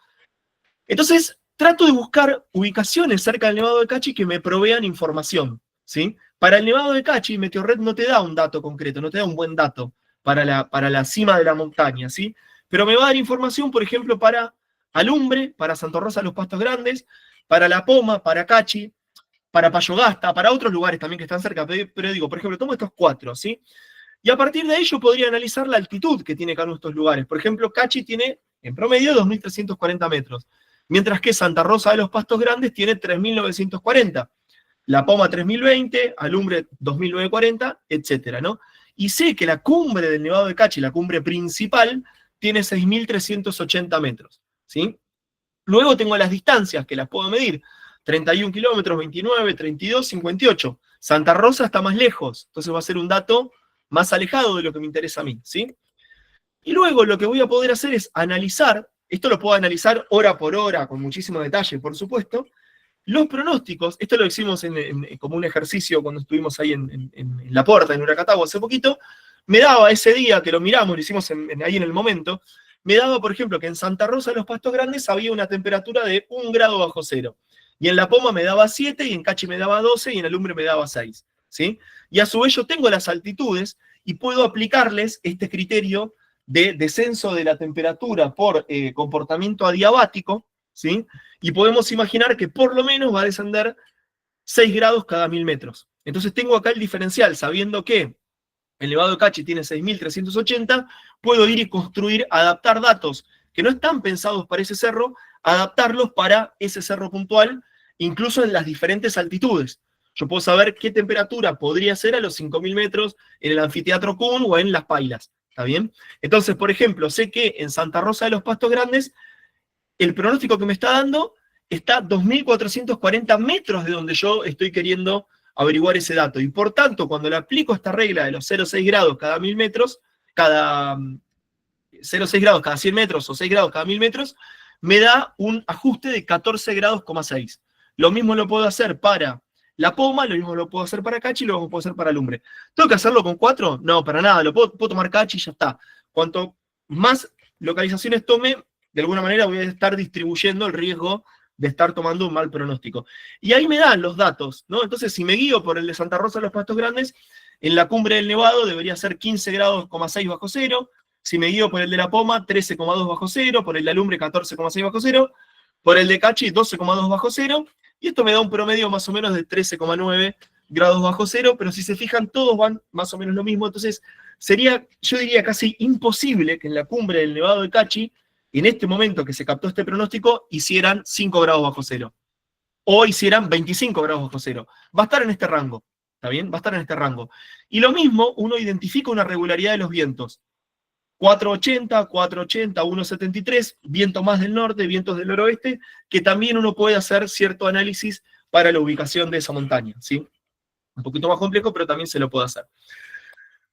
Entonces, trato de buscar ubicaciones cerca del Nevado de Cachi que me provean información, ¿sí? Para el Nevado de Cachi, Meteorred no te da un dato concreto, no te da un buen dato para la cima de la montaña, ¿sí? Pero me va a dar información, por ejemplo, para Alumbre, para Santa Rosa de los Pastos Grandes, para La Poma, para Cachi, para Payogasta, para otros lugares también que están cerca, pero digo, por ejemplo, tomo estos 4, ¿sí? Y a partir de ahí yo podría analizar la altitud que tiene cada uno de estos lugares. Por ejemplo, Cachi tiene en promedio 2.340 metros, mientras que Santa Rosa de los Pastos Grandes tiene 3.940. La Poma 3.020, Alumbre 2.940, etcétera, ¿no? Y sé que la cumbre del Nevado de Cachi, la cumbre principal, tiene 6.380 metros, ¿sí? Luego tengo las distancias que las puedo medir. 31 kilómetros, 29, 32, 58. Santa Rosa está más lejos, entonces va a ser un dato más alejado de lo que me interesa a mí, ¿sí? Y luego lo que voy a poder hacer es analizar, esto lo puedo analizar hora por hora, con muchísimo detalle, por supuesto, los pronósticos, esto lo hicimos como un ejercicio cuando estuvimos ahí en La Porta, en Uracatagua hace poquito, me daba ese día que lo miramos, lo hicimos ahí en el momento, me daba, por ejemplo, que en Santa Rosa de los Pastos Grandes había una temperatura de 1 grado bajo cero. Y en La Poma me daba 7, y en Cachi me daba 12, y en Alumbre me daba 6. ¿Sí? Y a su vez yo tengo las altitudes y puedo aplicarles este criterio de descenso de la temperatura por comportamiento adiabático, ¿sí? Y podemos imaginar que por lo menos va a descender 6 grados cada 1000 metros. Entonces tengo acá el diferencial, sabiendo que el Nevado de Cachi tiene 6.380, puedo ir y construir, adaptar datos que no están pensados para ese cerro, adaptarlos para ese cerro puntual, incluso en las diferentes altitudes. Yo puedo saber qué temperatura podría ser a los 5.000 metros en el anfiteatro Kuhn o en Las Pailas, ¿está bien? Entonces, por ejemplo, sé que en Santa Rosa de los Pastos Grandes, el pronóstico que me está dando está 2.440 metros de donde yo estoy queriendo averiguar ese dato. Y por tanto, cuando le aplico esta regla de los 0,6 grados cada 1000 metros, cada 0,6 grados cada 100 metros o 6 grados cada 1000 metros, me da un ajuste de 14 grados,6. Lo mismo lo puedo hacer para La Poma, lo mismo lo puedo hacer para Cachi, lo mismo puedo hacer para Alumbre. ¿Tengo que hacerlo con 4? No, para nada. Puedo tomar Cachi y ya está. Cuanto más localizaciones tome, de alguna manera voy a estar distribuyendo el riesgo de estar tomando un mal pronóstico. Y ahí me dan los datos, ¿no? Entonces, si me guío por el de Santa Rosa de los Pastos Grandes, en la cumbre del Nevado debería ser 15 grados,6 bajo cero. Si me guío por el de La Poma, 13,2 bajo cero. Por el de Alumbre, 14,6 bajo cero. Por el de Cachi, 12,2 bajo cero. Y esto me da un promedio más o menos de 13,9 grados bajo cero. Pero si se fijan, todos van más o menos lo mismo. Entonces, sería, yo diría, casi imposible que en la cumbre del Nevado de Cachi, en este momento que se captó este pronóstico, hicieran 5 grados bajo cero. O hicieran 25 grados bajo cero. Va a estar en este rango. ¿Está bien? Va a estar en este rango. Y lo mismo, uno identifica una regularidad de los vientos. 480, 480, 173, viento más del norte, vientos del noroeste, que también uno puede hacer cierto análisis para la ubicación de esa montaña, ¿sí? Un poquito más complejo, pero también se lo puede hacer.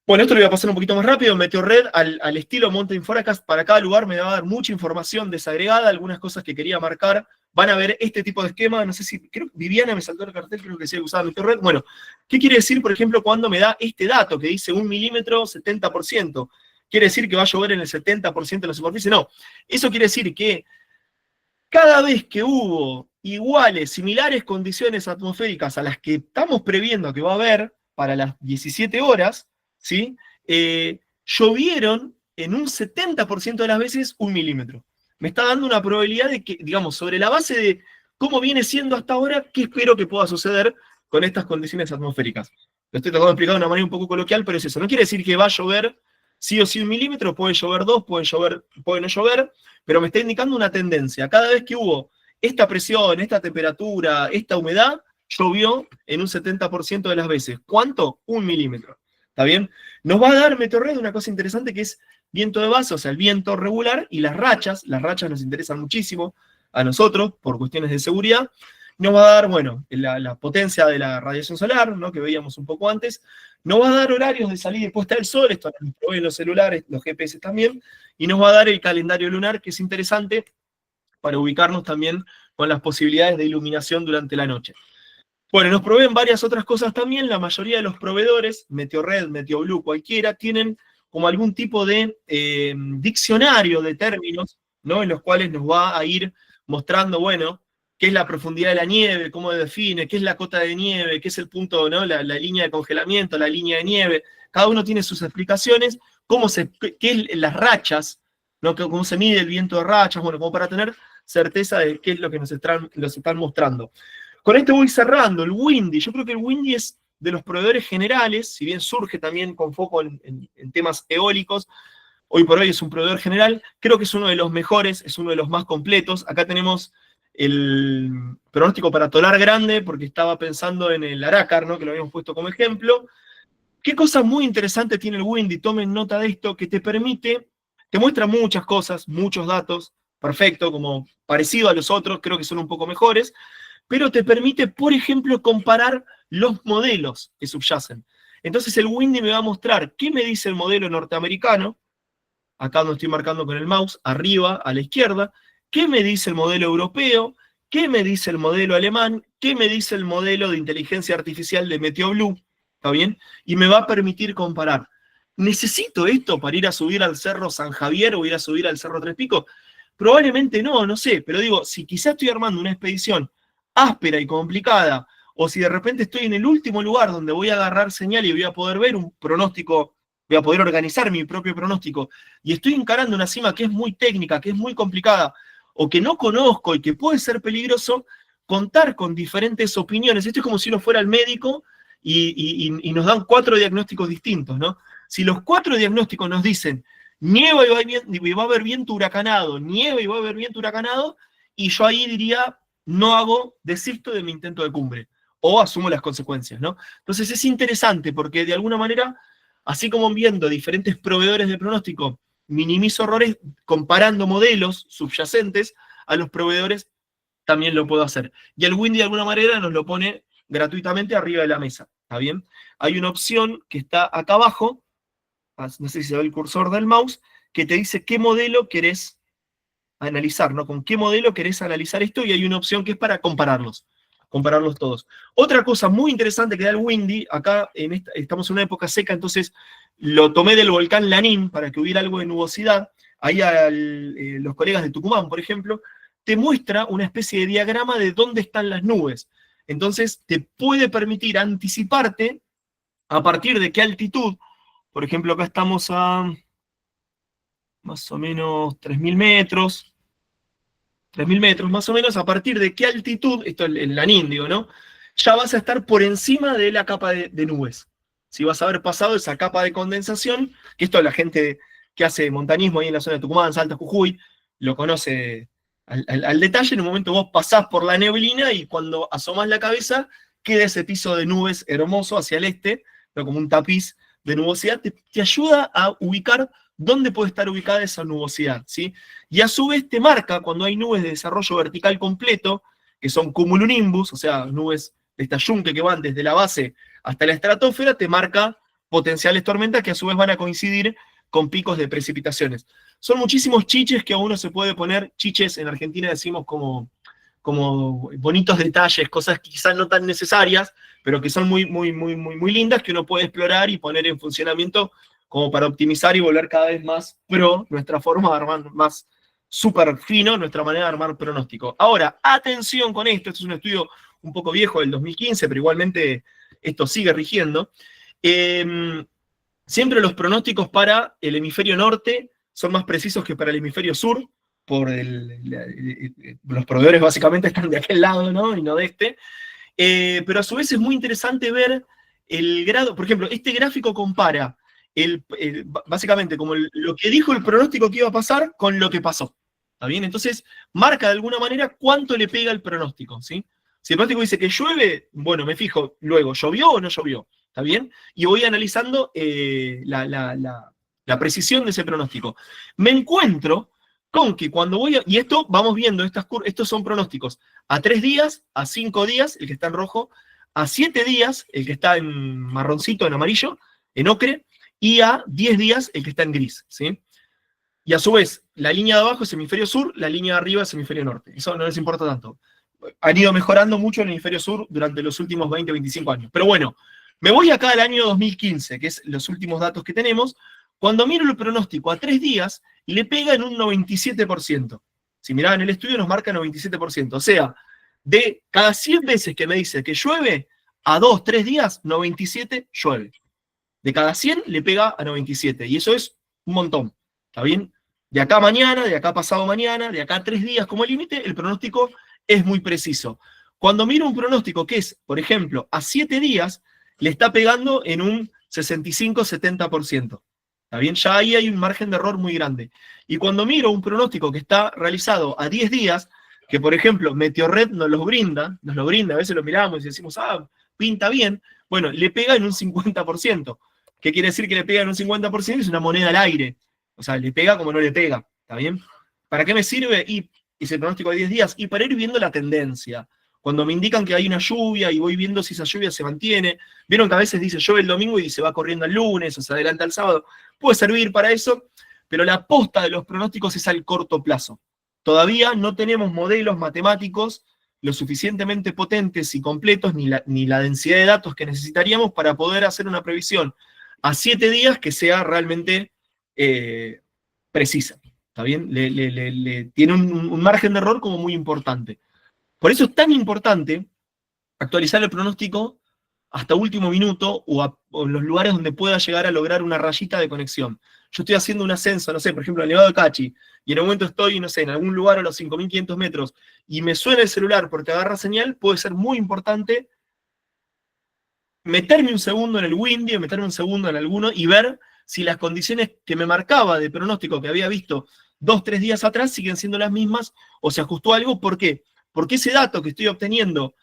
Bueno, esto lo voy a pasar un poquito más rápido. Meteorred, al estilo Mountain Forecast, para cada lugar me va a dar mucha información desagregada, algunas cosas que quería marcar van a ver este tipo de esquema, no sé si, creo que Viviana me saltó el cartel, creo que sí, usaba Meteorred. Bueno, ¿qué quiere decir, por ejemplo, cuando me da este dato que dice 1 milímetro, 70%? ¿Quiere decir que va a llover en el 70% de la superficie? No, eso quiere decir que cada vez que hubo iguales, similares condiciones atmosféricas a las que estamos previendo que va a haber para las 17 horas, ¿sí? Llovieron en un 70% de las veces 1 milímetro. Me está dando una probabilidad de que, digamos, sobre la base de cómo viene siendo hasta ahora, qué espero que pueda suceder con estas condiciones atmosféricas. Lo estoy tratando de explicar de una manera un poco coloquial, pero es eso. No quiere decir que va a llover sí o sí 1 milímetro, puede llover 2, puede no llover, pero me está indicando una tendencia. Cada vez que hubo esta presión, esta temperatura, esta humedad, llovió en un 70% de las veces. ¿Cuánto? 1 milímetro. ¿Está bien? Nos va a dar Meteorred una cosa interesante que es viento de base, o sea, el viento regular y las rachas. Las rachas nos interesan muchísimo a nosotros por cuestiones de seguridad. Nos va a dar, bueno, la potencia de la radiación solar, ¿no? Que veíamos un poco antes. Nos va a dar horarios de salida y puesta del sol, esto nos proveen los celulares, los GPS también, y nos va a dar el calendario lunar, que es interesante para ubicarnos también con las posibilidades de iluminación durante la noche. Bueno, nos proveen varias otras cosas también. La mayoría de los proveedores, Meteorred, Meteoblue, cualquiera, tienen como algún tipo de diccionario de términos, ¿no? En los cuales nos va a ir mostrando, bueno, qué es la profundidad de la nieve, cómo define, qué es la cota de nieve, qué es el punto, ¿no? La línea de congelamiento, la línea de nieve. Cada uno tiene sus explicaciones, qué es las rachas, ¿no? Cómo se mide el viento de rachas, bueno, como para tener certeza de qué es lo que nos están mostrando. Con esto voy cerrando. El Windy, yo creo que el Windy es de los proveedores generales, si bien surge también con foco en temas eólicos, hoy por hoy es un proveedor general, creo que es uno de los mejores, es uno de los más completos. Acá tenemos el pronóstico para Tolar Grande, porque estaba pensando en el Arácar, ¿no? Que lo habíamos puesto como ejemplo. ¿Qué cosa muy interesante tiene el Windy? Tomen nota de esto, que te muestra muchas cosas, muchos datos, perfecto, como parecido a los otros, creo que son un poco mejores, pero te permite, por ejemplo, comparar los modelos que subyacen. Entonces el Windy me va a mostrar qué me dice el modelo norteamericano, acá donde estoy marcando con el mouse, arriba, a la izquierda, qué me dice el modelo europeo, qué me dice el modelo alemán, qué me dice el modelo de inteligencia artificial de Meteoblue, ¿está bien? Y me va a permitir comparar. ¿Necesito esto para ir a subir al Cerro San Javier o ir a subir al Cerro Tres Picos? Probablemente no, no sé, pero digo, si quizás estoy armando una expedición áspera y complicada, o si de repente estoy en el último lugar donde voy a agarrar señal y voy a poder ver un pronóstico, voy a poder organizar mi propio pronóstico, y estoy encarando una cima que es muy técnica, que es muy complicada, o que no conozco y que puede ser peligroso, contar con diferentes opiniones. Esto es como si uno fuera el médico y nos dan 4 diagnósticos distintos, ¿no? Si los 4 diagnósticos nos dicen nieva y va a haber viento huracanado, nieva y va a haber viento huracanado, y yo ahí diría, desisto de mi intento de cumbre, o asumo las consecuencias, ¿no? Entonces es interesante porque de alguna manera, así como viendo diferentes proveedores de pronóstico, minimizo errores comparando modelos subyacentes a los proveedores, también lo puedo hacer. Y el Windy de alguna manera nos lo pone gratuitamente arriba de la mesa, ¿está bien? Hay una opción que está acá abajo, no sé si se ve el cursor del mouse, que te dice qué modelo querés analizar, ¿no? Con qué modelo querés analizar esto, y hay una opción que es para compararlos todos. Otra cosa muy interesante que da el Windy, acá estamos en una época seca, entonces lo tomé del volcán Lanín para que hubiera algo de nubosidad. Ahí los colegas de Tucumán, por ejemplo, te muestra una especie de diagrama de dónde están las nubes. Entonces te puede permitir anticiparte a partir de qué altitud. Por ejemplo, acá estamos a más o menos 3.000 metros, 3.000 metros más o menos, a partir de qué altitud, esto es el Lanín, digo, ¿no? Ya vas a estar por encima de la capa de nubes. Si vas a haber pasado esa capa de condensación, que esto la gente que hace montañismo ahí en la zona de Tucumán, Salta, Jujuy, lo conoce al detalle. En un momento vos pasás por la neblina y cuando asomás la cabeza, queda ese piso de nubes hermoso hacia el este, ¿no? Como un tapiz de nubosidad, te ayuda a ubicar dónde puede estar ubicada esa nubosidad, ¿sí? Y a su vez te marca cuando hay nubes de desarrollo vertical completo, que son cumulonimbus, o sea, nubes de esta yunque que van desde la base hasta la estratosfera, te marca potenciales tormentas que a su vez van a coincidir con picos de precipitaciones. Son muchísimos chiches que a uno se puede poner, chiches en Argentina decimos como como bonitos detalles, cosas quizás no tan necesarias, pero que son muy lindas, que uno puede explorar y poner en funcionamiento como para optimizar y volver cada vez más pro nuestra forma de armar, más súper fino nuestra manera de armar pronóstico. Ahora, atención con esto es un estudio un poco viejo del 2015, pero igualmente esto sigue rigiendo. Siempre los pronósticos para el hemisferio norte son más precisos que para el hemisferio sur, los proveedores básicamente están de aquel lado, ¿no? Y no de este. Pero a su vez es muy interesante ver el grado, por ejemplo, este gráfico compara básicamente como lo que dijo el pronóstico que iba a pasar con lo que pasó. ¿Está bien? Entonces, marca de alguna manera cuánto le pega el pronóstico, ¿sí? Si el pronóstico dice que llueve, bueno, me fijo luego, ¿llovió o no llovió? ¿Está bien? Y voy analizando la precisión de ese pronóstico. Me encuentro con que cuando y esto vamos viendo, estos son pronósticos a 3 días, a 5 días, el que está en rojo, a 7 días, el que está en marroncito, en amarillo, en ocre, y a 10 días, el que está en gris, ¿sí? Y a su vez, la línea de abajo es hemisferio sur, la línea de arriba es hemisferio norte. Eso no les importa tanto. Han ido mejorando mucho en el hemisferio sur durante los últimos 20, 25 años. Pero bueno, me voy acá al año 2015, que es los últimos datos que tenemos. Cuando miro el pronóstico a 3 días, le pega en un 97%. Si miraban el estudio, nos marca 97%. O sea, de cada 100 veces que me dice que llueve, a 2, 3 días, 97 llueve. De cada 100 le pega a 97. Y eso es un montón. ¿Está bien? De acá a mañana, de acá pasado mañana, de acá a 3 días como límite, el pronóstico es muy preciso. Cuando miro un pronóstico que es, por ejemplo, a 7 días, le está pegando en un 65-70%. ¿Está bien? Ya ahí hay un margen de error muy grande. Y cuando miro un pronóstico que está realizado a 10 días, que por ejemplo Meteorred nos lo brinda, a veces lo miramos y decimos, pinta bien, bueno, le pega en un 50%. ¿Qué quiere decir que le pega en un 50%? Es una moneda al aire. O sea, le pega como no le pega. ¿Está bien? ¿Para qué me sirve? Y ese pronóstico de 10 días, y para ir viendo la tendencia. Cuando me indican que hay una lluvia y voy viendo si esa lluvia se mantiene, vieron que a veces dice llueve el domingo y se va corriendo el lunes o se adelanta el sábado, puede servir para eso, pero la aposta de los pronósticos es al corto plazo. Todavía no tenemos modelos matemáticos lo suficientemente potentes y completos, ni la densidad de datos que necesitaríamos para poder hacer una previsión a 7 días que sea realmente precisa. ¿Está bien? Tiene un margen de error como muy importante. Por eso es tan importante actualizar el pronóstico hasta último minuto o en los lugares donde pueda llegar a lograr una rayita de conexión. Yo estoy haciendo un ascenso, no sé, por ejemplo, al Nevado de Cachi, y en un momento estoy, no sé, en algún lugar a los 5.500 metros, y me suena el celular porque agarra señal, puede ser muy importante meterme un segundo en el Windy, o meterme un segundo en alguno, y ver si las condiciones que me marcaba de pronóstico que había visto 2, 3 días atrás siguen siendo las mismas, o se ajustó algo. ¿Por qué? Porque ese dato que estoy obteniendo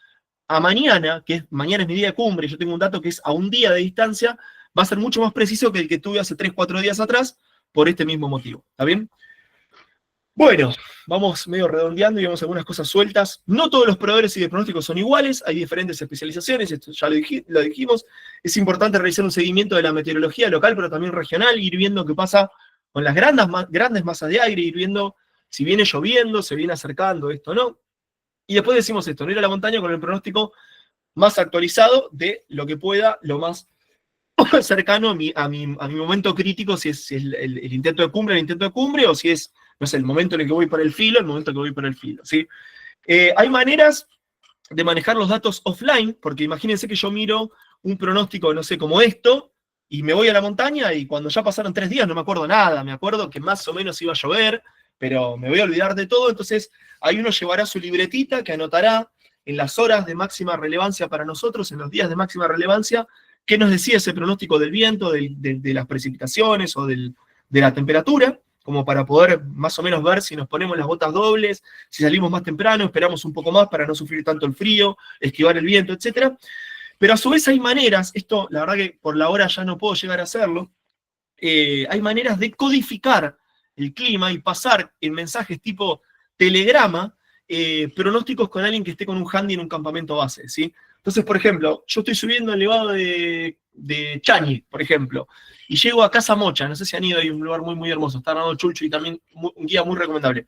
a mañana, mañana es mi día de cumbre, yo tengo un dato que es a un día de distancia, va a ser mucho más preciso que el que tuve hace 3, 4 días atrás, por este mismo motivo. ¿Está bien? Bueno, vamos medio redondeando y vemos algunas cosas sueltas. No todos los proveedores y de pronósticos son iguales, hay diferentes especializaciones, esto ya lo dijimos. Es importante realizar un seguimiento de la meteorología local, pero también regional, ir viendo qué pasa con las grandes masas de aire, ir viendo si viene lloviendo, se viene acercando esto o no. Y después decimos esto, no ir a la montaña con el pronóstico más actualizado de lo que pueda, lo más cercano a mi momento crítico, si es el intento de cumbre, o si es, no sé, el momento en el que voy por el filo, ¿sí? Hay maneras de manejar los datos offline, porque imagínense que yo miro un pronóstico, no sé, como esto, y me voy a la montaña y cuando ya pasaron 3 días no me acuerdo nada, me acuerdo que más o menos iba a llover, pero me voy a olvidar de todo. Entonces ahí uno llevará su libretita que anotará en las horas de máxima relevancia para nosotros, en los días de máxima relevancia, qué nos decía ese pronóstico del viento, de las precipitaciones o de la temperatura, como para poder más o menos ver si nos ponemos las botas dobles, si salimos más temprano, esperamos un poco más para no sufrir tanto el frío, esquivar el viento, etc. Pero a su vez hay maneras, esto la verdad que por la hora ya no puedo llegar a hacerlo, hay maneras de codificar el clima y pasar en mensajes tipo telegrama, pronósticos con alguien que esté con un handy en un campamento base, ¿sí? Entonces, por ejemplo, yo estoy subiendo el Nevado de Chañi, por ejemplo, y llego a Casa Mocha, no sé si han ido, hay un lugar muy, muy hermoso, está Arnaldo Chulcho y también un guía muy recomendable.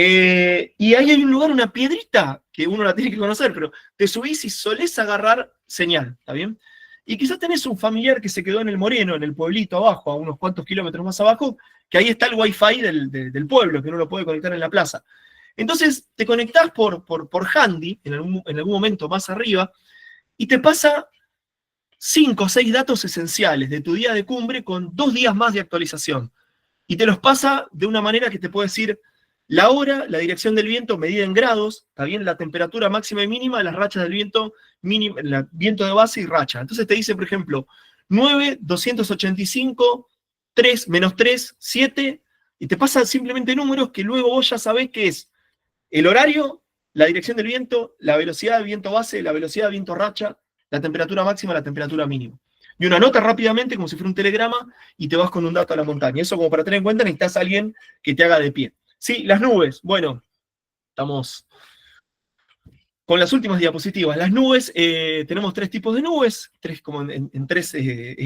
Y ahí hay un lugar, una piedrita, que uno la tiene que conocer, pero te subís y solés agarrar señal, ¿está bien? Y quizás tenés un familiar que se quedó en el Moreno, en el pueblito abajo, a unos cuantos kilómetros más abajo, que ahí está el wifi del pueblo, que uno lo puede conectar en la plaza. Entonces te conectás por handy, en algún momento más arriba, y te pasa 5 o 6 datos esenciales de tu día de cumbre con 2 días más de actualización. Y te los pasa de una manera que te puede decir la hora, la dirección del viento medida en grados, está bien, la temperatura máxima y mínima, las rachas del viento, viento de base y racha. Entonces te dice, por ejemplo, 9, 285, 3, menos 3, 7, y te pasa simplemente números que luego vos ya sabés que es el horario, la dirección del viento, la velocidad del viento base, la velocidad del viento racha, la temperatura máxima, la temperatura mínima. Y una nota rápidamente, como si fuera un telegrama, y te vas con un dato a la montaña. Eso como para tener en cuenta, necesitas a alguien que te haga de pie. Sí, las nubes. Bueno, estamos con las últimas diapositivas. Las nubes, tenemos 3 tipos de nubes, como en 3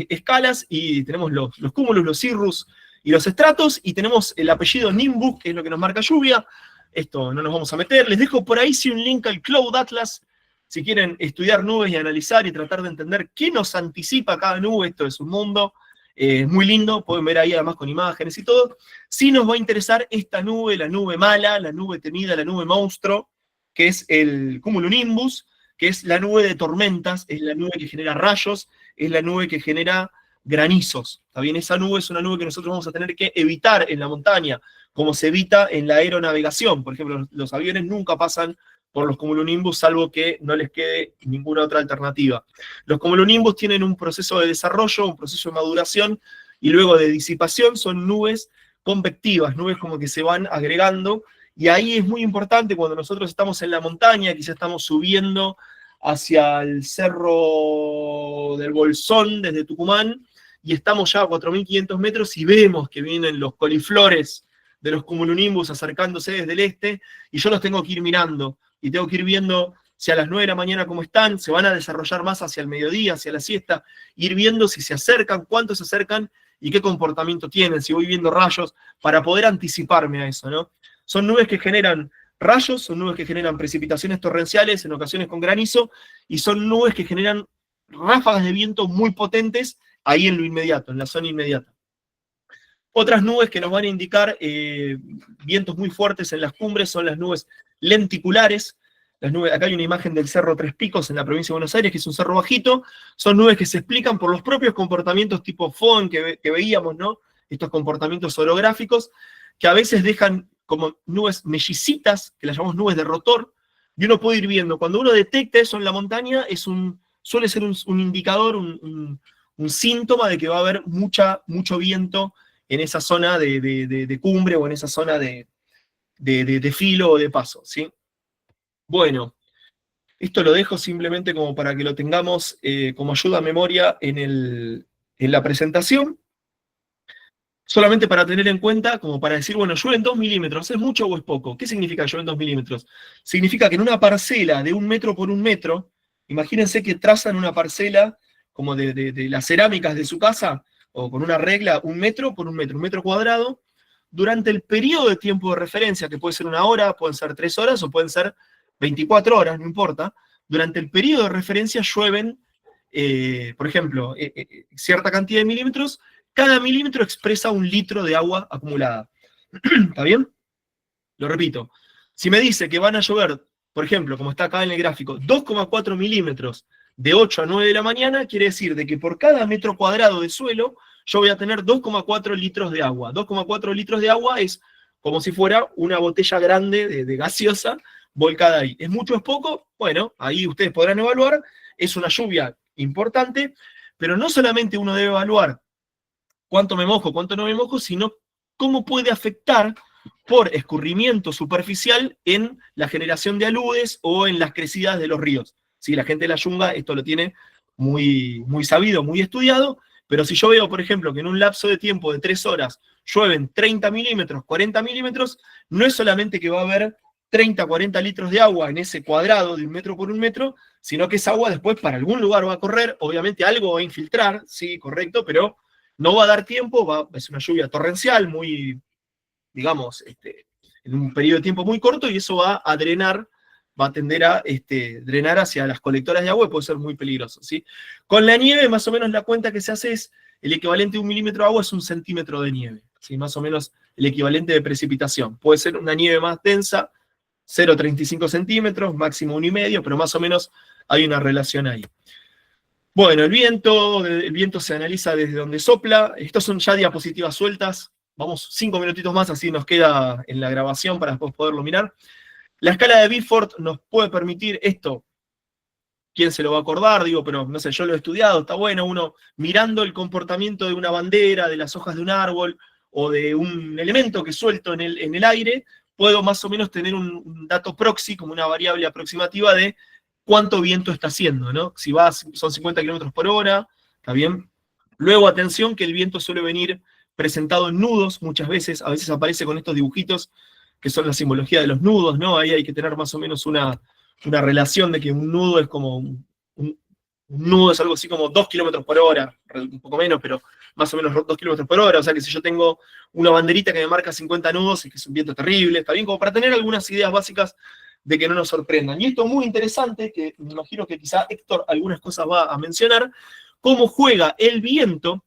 escalas, y tenemos los cúmulos, los cirrus y los estratos, y tenemos el apellido Nimbus, que es lo que nos marca lluvia. Esto no nos vamos a meter. Les dejo por ahí sí un link al Cloud Atlas, si quieren estudiar nubes y analizar y tratar de entender qué nos anticipa cada nube. Esto es un mundo muy lindo, pueden ver ahí además con imágenes y todo. Sí nos va a interesar esta nube, la nube mala, la nube temida, la nube monstruo, que es el cumulonimbus, que es la nube de tormentas, es la nube que genera rayos, es la nube que genera granizos. ¿Está bien? Esa nube es una nube que nosotros vamos a tener que evitar en la montaña, como se evita en la aeronavegación. Por ejemplo, los aviones nunca pasan por los cumulonimbus, salvo que no les quede ninguna otra alternativa. Los cumulonimbus tienen un proceso de desarrollo, un proceso de maduración, y luego de disipación son nubes convectivas, nubes como que se van agregando, y ahí es muy importante cuando nosotros estamos en la montaña, quizás estamos subiendo hacia el Cerro del Bolsón desde Tucumán, y estamos ya a 4.500 metros y vemos que vienen los coliflores de los cumulonimbus acercándose desde el este, y yo los tengo que ir mirando, y tengo que ir viendo si a las 9 de la mañana cómo están, se van a desarrollar más hacia el mediodía, hacia la siesta, ir viendo si se acercan, cuánto se acercan, y qué comportamiento tienen, si voy viendo rayos, para poder anticiparme a eso, ¿no? Son nubes que generan rayos, son nubes que generan precipitaciones torrenciales, en ocasiones con granizo, y son nubes que generan ráfagas de viento muy potentes ahí en lo inmediato, en la zona inmediata. Otras nubes que nos van a indicar vientos muy fuertes en las cumbres son las nubes lenticulares. Las nubes, acá hay una imagen del Cerro Tres Picos en la provincia de Buenos Aires, que es un cerro bajito. Son nubes que se explican por los propios comportamientos tipo FON que veíamos, ¿no? Estos comportamientos orográficos, que a veces dejan como nubes mellicitas, que las llamamos nubes de rotor, y uno puede ir viendo. Cuando uno detecta eso en la montaña, suele ser un indicador, un síntoma de que va a haber mucho viento en esa zona de cumbre o en esa zona de filo o de paso, ¿sí? Bueno, esto lo dejo simplemente como para que lo tengamos como ayuda a memoria en la presentación. Solamente para tener en cuenta, como para decir, bueno, llueven 2 milímetros, ¿es mucho o es poco? ¿Qué significa llueven 2 milímetros? Significa que en una parcela de 1 metro por 1 metro, imagínense que trazan una parcela como de las cerámicas de su casa, o con una regla 1 metro por 1 metro, 1 metro cuadrado, durante el periodo de tiempo de referencia, que puede ser 1 hora, pueden ser 3 horas, o pueden ser 24 horas, no importa, durante el periodo de referencia llueven, por ejemplo, cierta cantidad de milímetros. Cada milímetro expresa 1 litro de agua acumulada. ¿Está bien? Lo repito. Si me dice que van a llover, por ejemplo, como está acá en el gráfico, 2,4 milímetros de 8 a 9 de la mañana, quiere decir de que por cada metro cuadrado de suelo yo voy a tener 2,4 litros de agua. 2,4 litros de agua es como si fuera una botella grande de gaseosa volcada ahí. ¿Es mucho o es poco? Bueno, ahí ustedes podrán evaluar. Es una lluvia importante, pero no solamente uno debe evaluar cuánto me mojo, cuánto no me mojo, sino cómo puede afectar por escurrimiento superficial en la generación de aludes o en las crecidas de los ríos. Sí, la gente de la Yunga esto lo tiene muy sabido, muy estudiado, pero si yo veo, por ejemplo, que en un lapso de tiempo de 3 horas llueven 30 milímetros, 40 milímetros, no es solamente que va a haber 30, 40 litros de agua en ese cuadrado de 1 metro por 1 metro, sino que esa agua después para algún lugar va a correr, obviamente algo va a infiltrar, sí, correcto, pero no va a dar tiempo, es una lluvia torrencial, muy, digamos, en un periodo de tiempo muy corto, y eso va a drenar, va a tender a drenar hacia las colectoras de agua y puede ser muy peligroso, ¿sí? Con la nieve, más o menos la cuenta que se hace es, el equivalente de 1 milímetro de agua es 1 centímetro de nieve, ¿sí? Más o menos el equivalente de precipitación. Puede ser una nieve más densa, 0,35 centímetros, máximo 1,5, pero más o menos hay una relación ahí. Bueno, el viento se analiza desde donde sopla. Estos son ya diapositivas sueltas. Vamos 5 minutitos más, así nos queda en la grabación para después poderlo mirar. La escala de Beaufort nos puede permitir esto. ¿Quién se lo va a acordar? Digo, pero no sé, yo lo he estudiado, está bueno, uno mirando el comportamiento de una bandera, de las hojas de un árbol, o de un elemento que suelto en el aire, puedo más o menos tener un dato proxy, como una variable aproximativa de cuánto viento está haciendo, ¿no? Si son 50 kilómetros por hora, ¿está bien? Luego, atención, que el viento suele venir presentado en nudos, muchas veces, a veces aparece con estos dibujitos, que son la simbología de los nudos, ¿no? Ahí hay que tener más o menos una relación de que un nudo es como, un nudo es algo así como 2 kilómetros por hora, un poco menos, pero más o menos 2 kilómetros por hora, o sea que si yo tengo una banderita que me marca 50 nudos, es que es un viento terrible, está bien, como para tener algunas ideas básicas de que no nos sorprendan. Y esto es muy interesante, que me imagino que quizá Héctor algunas cosas va a mencionar, cómo juega el viento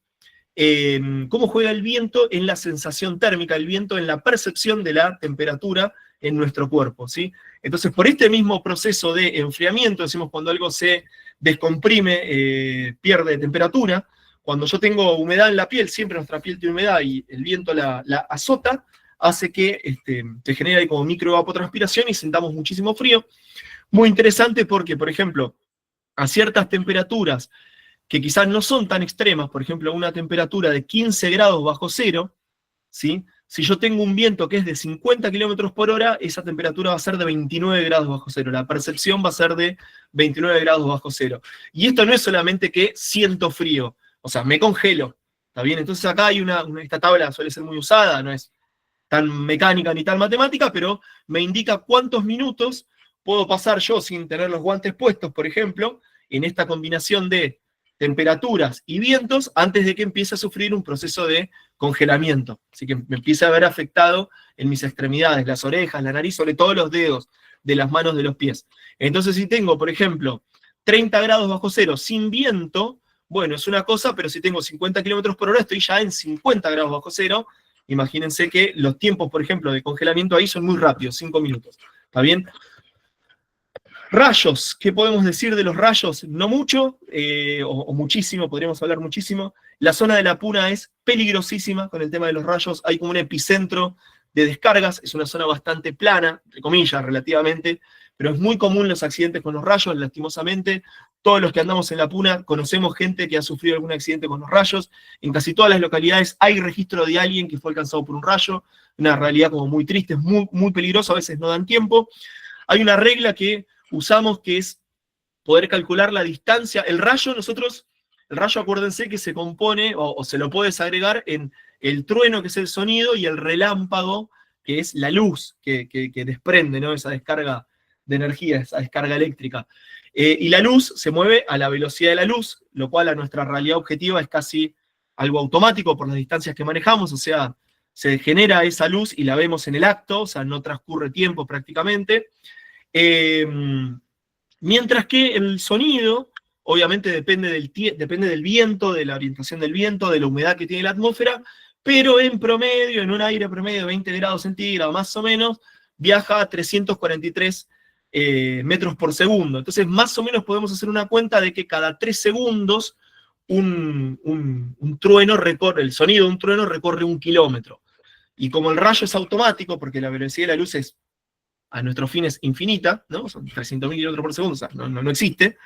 en la sensación térmica, el viento en la percepción de la temperatura en nuestro cuerpo, ¿sí? Entonces, por este mismo proceso de enfriamiento, decimos cuando algo se descomprime, pierde temperatura. Cuando yo tengo humedad en la piel, siempre nuestra piel tiene humedad y el viento la azota, hace que se genere ahí como microevapotranspiración y sintamos muchísimo frío. Muy interesante porque, por ejemplo, a ciertas temperaturas que quizás no son tan extremas, por ejemplo, una temperatura de 15 grados bajo cero, ¿sí? Si yo tengo un viento que es de 50 kilómetros por hora, esa temperatura va a ser de 29 grados bajo cero. La percepción va a ser de 29 grados bajo cero. Y esto no es solamente que siento frío, o sea, me congelo, ¿está bien? Entonces acá hay esta tabla suele ser muy usada, no es tan mecánica ni tan matemática, pero me indica cuántos minutos puedo pasar yo sin tener los guantes puestos, por ejemplo, en esta combinación de temperaturas y vientos antes de que empiece a sufrir un proceso de congelamiento. Así que me empieza a ver afectado en mis extremidades, las orejas, la nariz, sobre todo los dedos de las manos, de los pies. Entonces, si tengo, por ejemplo, 30 grados bajo cero sin viento, bueno, es una cosa, pero si tengo 50 kilómetros por hora, estoy ya en 50 grados bajo cero. Imagínense que los tiempos, por ejemplo, de congelamiento ahí son muy rápidos, 5 minutos. ¿Está bien? Rayos, ¿qué podemos decir de los rayos? No mucho, o muchísimo, podríamos hablar muchísimo. La zona de la Puna es peligrosísima con el tema de los rayos, hay como un epicentro de descargas, es una zona bastante plana, entre comillas, relativamente, pero es muy común los accidentes con los rayos, lastimosamente. Todos los que andamos en la Puna conocemos gente que ha sufrido algún accidente con los rayos. En casi todas las localidades hay registro de alguien que fue alcanzado por un rayo, una realidad como muy triste, es muy, muy peligroso, a veces no dan tiempo. Hay una regla que usamos que es poder calcular la distancia. El rayo, acuérdense que se compone, o se lo puedes agregar en el trueno, que es el sonido, y el relámpago, que es la luz que desprende, ¿no? Esa descarga de energía, esa descarga eléctrica. Y la luz se mueve a la velocidad de la luz, lo cual a nuestra realidad objetiva es casi algo automático por las distancias que manejamos, o sea, se genera esa luz y la vemos en el acto, o sea, no transcurre tiempo prácticamente. Mientras que el sonido, obviamente depende del viento, de la orientación del viento, de la humedad que tiene la atmósfera, pero en promedio, en un aire promedio de 20 grados centígrados más o menos, viaja a 343 metros por segundo. Entonces, más o menos podemos hacer una cuenta de que cada 3 segundos un trueno recorre, el sonido de un trueno recorre 1 kilómetro. Y como el rayo es automático, porque la velocidad de la luz es a nuestros fines infinita, ¿no? Son 300.000 kilómetros por segundo, o sea, no existe.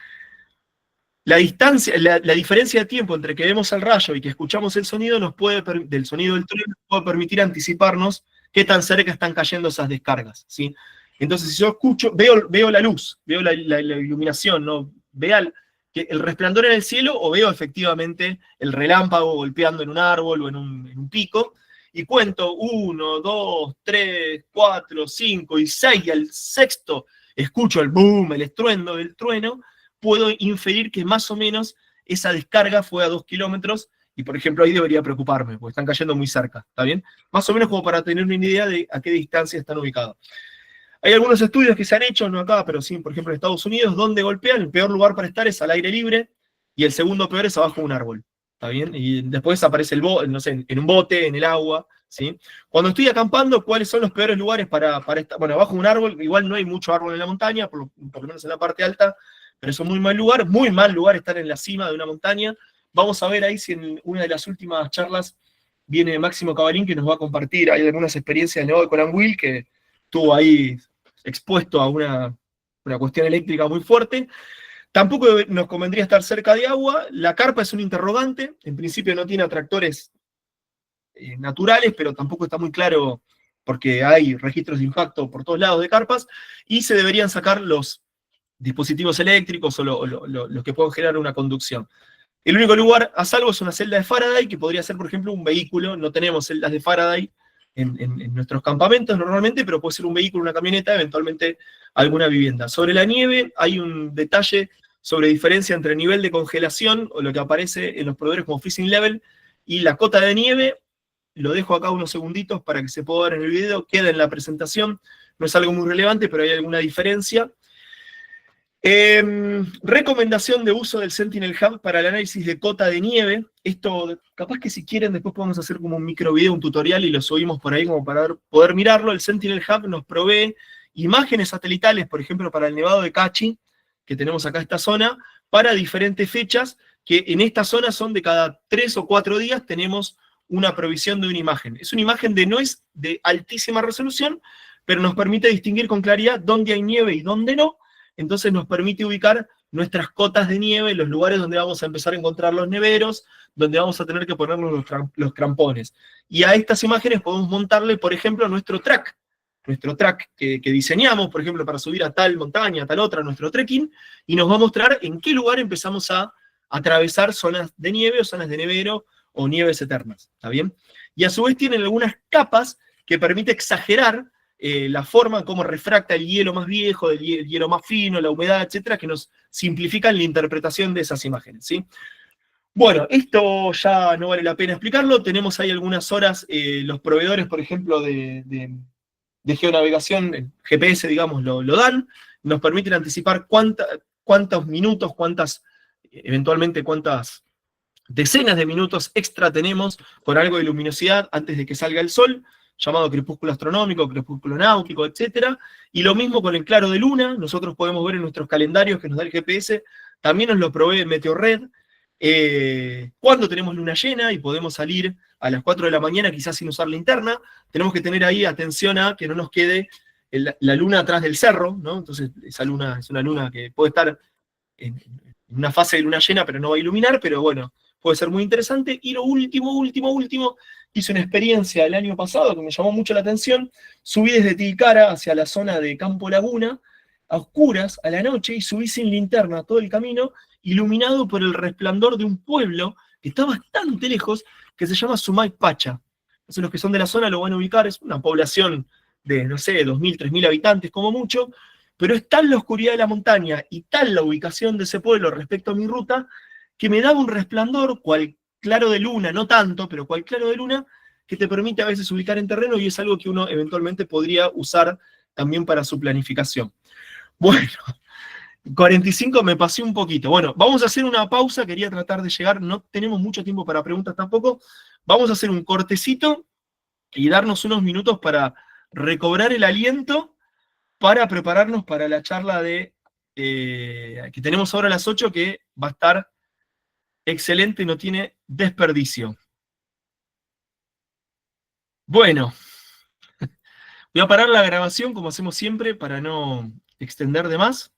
La distancia, la diferencia de tiempo entre que vemos el rayo y que escuchamos el sonido del sonido del trueno nos puede permitir anticiparnos qué tan cerca están cayendo esas descargas, ¿sí? Entonces, si yo escucho, veo la luz, veo la iluminación, ¿no? Veo el resplandor en el cielo, o veo efectivamente el relámpago golpeando en un árbol o en un pico, y cuento 1, 2, 3, 4, 5 y 6, y al sexto escucho el boom, el estruendo del trueno, puedo inferir que más o menos esa descarga fue a 2 kilómetros, Y por ejemplo, ahí debería preocuparme, porque están cayendo muy cerca, ¿está bien? Más o menos como para tener una idea de a qué distancia están ubicados. Hay algunos estudios que se han hecho, no acá, pero sí, por ejemplo, en Estados Unidos, donde golpean, el peor lugar para estar es al aire libre, y el segundo peor es abajo de un árbol, ¿está bien? Y después aparece no sé, en un bote, en el agua, ¿sí? Cuando estoy acampando, ¿cuáles son los peores lugares para estar? Bueno, abajo de un árbol, igual no hay mucho árbol en la montaña, por lo menos en la parte alta, pero es un muy mal lugar estar en la cima de una montaña. Vamos a ver ahí si en una de las últimas charlas viene Máximo Cabalín, que nos va a compartir, hay algunas experiencias del Nevado de Colanguil, que estuvo ahí expuesto a una cuestión eléctrica muy fuerte. Tampoco nos convendría estar cerca de agua. La carpa es un interrogante, en principio no tiene atractores naturales, pero tampoco está muy claro porque hay registros de impacto por todos lados de carpas, y se deberían sacar los dispositivos eléctricos o los que puedan generar una conducción. El único lugar a salvo es una celda de Faraday, que podría ser, por ejemplo, un vehículo. No tenemos celdas de Faraday en nuestros campamentos normalmente, pero puede ser un vehículo, una camioneta, eventualmente alguna vivienda. Sobre la nieve hay un detalle sobre diferencia entre nivel de congelación, o lo que aparece en los proveedores como freezing level, y la cota de nieve. Lo dejo acá unos segunditos para que se pueda ver en el video, queda en la presentación, no es algo muy relevante, pero hay alguna diferencia. Recomendación de uso del Sentinel Hub para el análisis de cota de nieve. Esto, capaz que si quieren, después podemos hacer como un micro video, un tutorial, y lo subimos por ahí como para poder mirarlo. El Sentinel Hub nos provee imágenes satelitales, por ejemplo, para el Nevado de Cachi, que tenemos acá esta zona, para diferentes fechas, que en esta zona son de cada 3 o 4 días tenemos una provisión de una imagen. Es una imagen no es de altísima resolución, pero nos permite distinguir con claridad dónde hay nieve y dónde no. Entonces nos permite ubicar nuestras cotas de nieve, los lugares donde vamos a empezar a encontrar los neveros, donde vamos a tener que ponernos los crampones. Y a estas imágenes podemos montarle, por ejemplo, nuestro track que diseñamos, por ejemplo, para subir a tal montaña, a tal otra, nuestro trekking, y nos va a mostrar en qué lugar empezamos a atravesar zonas de nieve o zonas de nevero o nieves eternas, ¿está bien? Y a su vez tienen algunas capas que permite exagerar la forma, cómo refracta el hielo más viejo, el hielo más fino, la humedad, etcétera, que nos simplifican la interpretación de esas imágenes, ¿sí? Bueno, esto ya no vale la pena explicarlo. Tenemos ahí algunas horas, los proveedores, por ejemplo, de geonavegación, GPS, digamos, lo dan, nos permiten anticipar cuántos minutos, eventualmente cuántas decenas de minutos extra tenemos con algo de luminosidad antes de que salga el sol, llamado crepúsculo astronómico, crepúsculo náutico, etc. Y lo mismo con el claro de luna. Nosotros podemos ver en nuestros calendarios que nos da el GPS, también nos lo provee Meteorred, cuando tenemos luna llena y podemos salir a las 4 de la mañana quizás sin usar linterna. Tenemos que tener ahí atención a que no nos quede la luna atrás del cerro, ¿no? Entonces esa luna es una luna que puede estar en una fase de luna llena pero no va a iluminar, pero bueno, puede ser muy interesante. Y lo último, hice una experiencia el año pasado que me llamó mucho la atención. Subí desde Tilcara hacia la zona de Campo Laguna, a oscuras, a la noche, y subí sin linterna todo el camino, iluminado por el resplandor de un pueblo que está bastante lejos, que se llama Sumay Pacha. Entonces los que son de la zona lo van a ubicar, es una población de, no sé, 2.000, 3.000 habitantes como mucho, pero es tal la oscuridad de la montaña y tal la ubicación de ese pueblo respecto a mi ruta, que me daba un resplandor, cual claro de luna, no tanto, pero cual claro de luna, que te permite a veces ubicar en terreno, y es algo que uno eventualmente podría usar también para su planificación. Bueno, 45 me pasé un poquito. Bueno, vamos a hacer una pausa, quería tratar de llegar, no tenemos mucho tiempo para preguntas tampoco. Vamos a hacer un cortecito y darnos unos minutos para recobrar el aliento, para prepararnos para la charla que tenemos ahora a las 8, que va a estar excelente, no tiene desperdicio. Bueno, voy a parar la grabación como hacemos siempre para no extender de más.